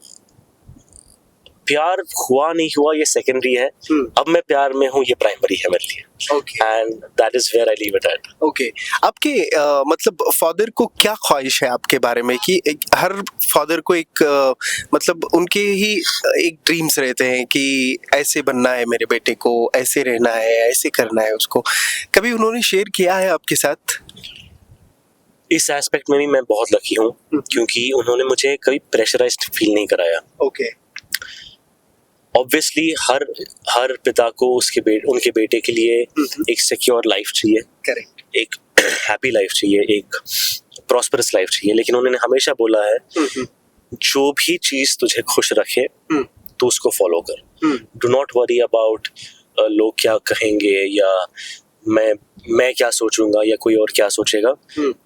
प्यार हुआ नहीं हुआ ये सेकेंडरी है, अब मैं प्यार में हूँ ये प्राइमरी है मेरे लिए, and that is where I leave it at. Okay. आपके मतलब फादर को क्या ख्वाहिश है आपके बारे में, कि हर फादर को एक मतलब उनके ही एक ड्रीम्स रहते हैं कि ऐसे बनना है मेरे बेटे को, ऐसे रहना है, ऐसे करना है उसको, कभी उन्होंने शेयर किया है आपके साथ? इस एस्पेक्ट में भी मैं बहुत लकी हूँ, क्योंकि उन्होंने मुझे कभी प्रेशराइज्ड फील नहीं कराया। ओके। ऑब्वियसली हर पिता को उनके बेटे के लिए एक सिक्योर लाइफ चाहिए, करेक्ट, एक हैप्पी लाइफ चाहिए, एक प्रॉस्परस लाइफ चाहिए। लेकिन उन्होंने हमेशा बोला है जो भी चीज तुझे खुश रखे तो उसको फॉलो कर। डू नॉट वरी अबाउट लोग क्या कहेंगे, या मैं क्या सोचूंगा, या कोई और क्या सोचेगा।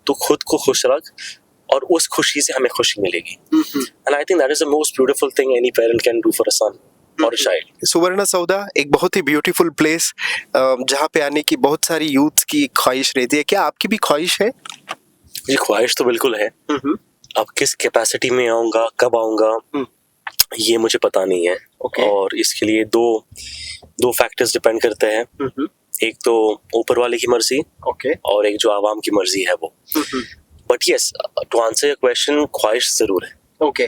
तू खुद को खुश रख, और उस खुशी से हमें खुशी मिलेगी। And I think that is the most beautiful thing any parent can do for a son और चाइल्ड। सुवर्ण सौदा एक बहुत ही ब्यूटीफुल प्लेस, जहाँ पे आने की बहुत सारी यूथ की ख्वाहिश रहती है। क्या आपकी भी ख्वाहिश है? जी, ख्वाहिश तो बिल्कुल है। अब किस कैपेसिटी में आऊंगा, कब आऊंगा, ये मुझे पता नहीं है। और इसके लिए दो फैक्टर्स डिपेंड करते हैं। एक तो ऊपर वाले की मर्जी, और एक जो आवाम की मर्जी है वो। But yes, to answer your question, ख्वाहिश जरूर है। ओके।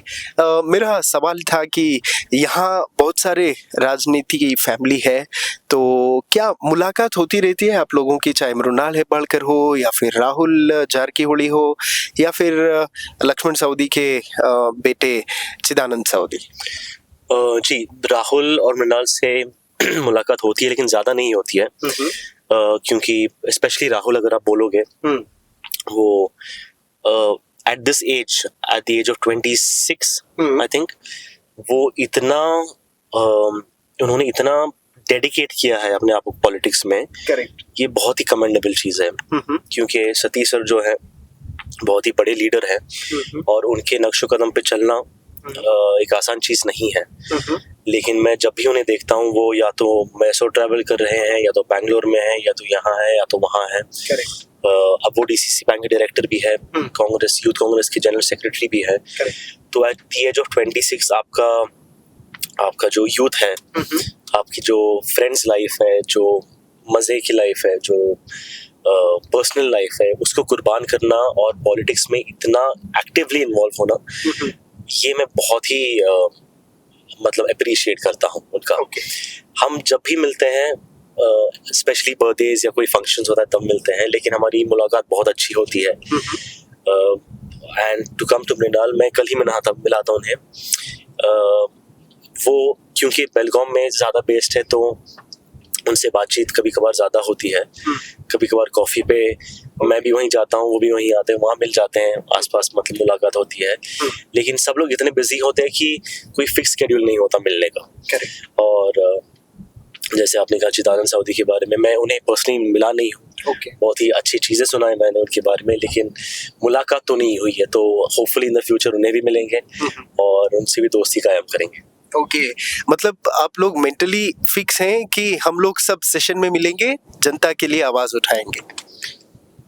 मेरा सवाल था कि यहाँ बहुत सारे राजनीति की फैमिली है, तो क्या मुलाकात होती रहती है आप लोगों की, चाहे मृणाल हेब्बाळकर हो, या फिर राहुल जारकीहोली हो, या फिर लक्ष्मण सवदी के बेटे चिदानंद सवदी? जी, राहुल और मृणाल से मुलाकात होती है, लेकिन ज्यादा नहीं होती है। क्योंकि स्पेशली राहुल, अगर आप बोलोगे, वो at this age, at the age of 26, I think, वो उन्होंने इतना डेडिकेट किया है अपने आप को पॉलिटिक्स में। करेक्ट। ये बहुत ही कमेंडेबल चीज है, क्योंकि सतीश सर जो है बहुत ही बड़े लीडर है, और उनके नक्शो कदम पे चलना एक आसान चीज नहीं है। लेकिन मैं जब भी उन्हें देखता हूँ, वो या तो मैसो ट्रैवल कर रहे हैं, या तो बैंगलोर में है, या तो यहाँ है, या तो वहाँ है। करेक्ट। अब वो डीसीसी बैंक के डायरेक्टर भी है, कांग्रेस यूथ कांग्रेस के जनरल सेक्रेटरी भी है। तो एट द एज ऑफ 26 आपका जो यूथ है, आपकी जो फ्रेंड्स लाइफ है, जो मजे की लाइफ है, जो पर्सनल लाइफ है, उसको कुर्बान करना और पॉलिटिक्स में इतना एक्टिवली इन्वॉल्व होना, ये मैं बहुत ही मतलब अप्रिशिएट करता हूँ उनका। हम जब भी मिलते हैं, स्पेशली बर्थडेज या कोई फंक्शंस होता है तब मिलते हैं, लेकिन हमारी मुलाकात बहुत अच्छी होती है। And to come to Mrinal, मैं कल ही मिला था उन्हें। वो क्योंकि बेलगाम में ज़्यादा बेस्ड है, तो उनसे बातचीत कभी कभार ज़्यादा होती है। कभी कभार कॉफ़ी पे मैं भी वहीं जाता हूँ, वो भी वहीं आते हैं, वहाँ मिल जाते हैं, आसपास मतलब मुलाकात होती है। लेकिन सब लोग इतने बिजी होते हैं कि कोई फिक्स शेड्यूल नहीं होता मिलने का। और जैसे आपने कहा चिदानंद सवदी के बारे में, मैं उन्हें पर्सनली मिला नहीं हूँ, ओके बहुत ही अच्छी चीज़ें सुनाई मैंने उनके बारे में, लेकिन मुलाकात तो नहीं हुई है। तो होपफुली इन द फ्यूचर उन्हें भी मिलेंगे और उनसे भी दोस्ती कायम करेंगे। ओके मतलब आप लोग मेंटली फिक्स हैं कि हम लोग सब सेशन में मिलेंगे, जनता के लिए आवाज उठाएंगे?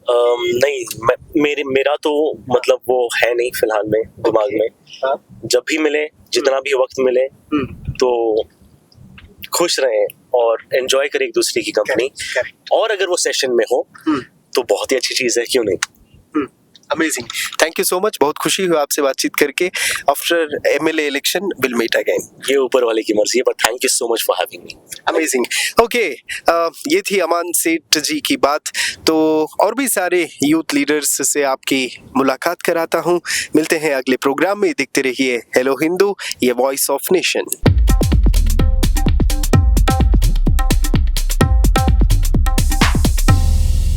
नहीं, मेरा तो मतलब वो है नहीं फिलहाल में दिमाग में। हाँ। जब भी मिले, जितना भी वक्त मिले, तो खुश रहें और एंजॉय करें एक दूसरे की कंपनी। और अगर वो सेशन में हो तो बहुत ही अच्छी चीज़ है, क्यों नहीं। Amazing, thank you so much, बहुत खुशी हुई आपसे बातचीत करके। After MLA election will meet again. ये ऊपर वाले की मर्जी है, but thank you so much for having me. Amazing. Okay, ये थी अमान सेठ जी की बात। तो और भी सारे यूथ लीडर्स से आपकी मुलाकात कराता हूँ। मिलते हैं अगले प्रोग्राम में। देखते रहिए हेलो हिंदू, ये वॉइस ऑफ नेशन।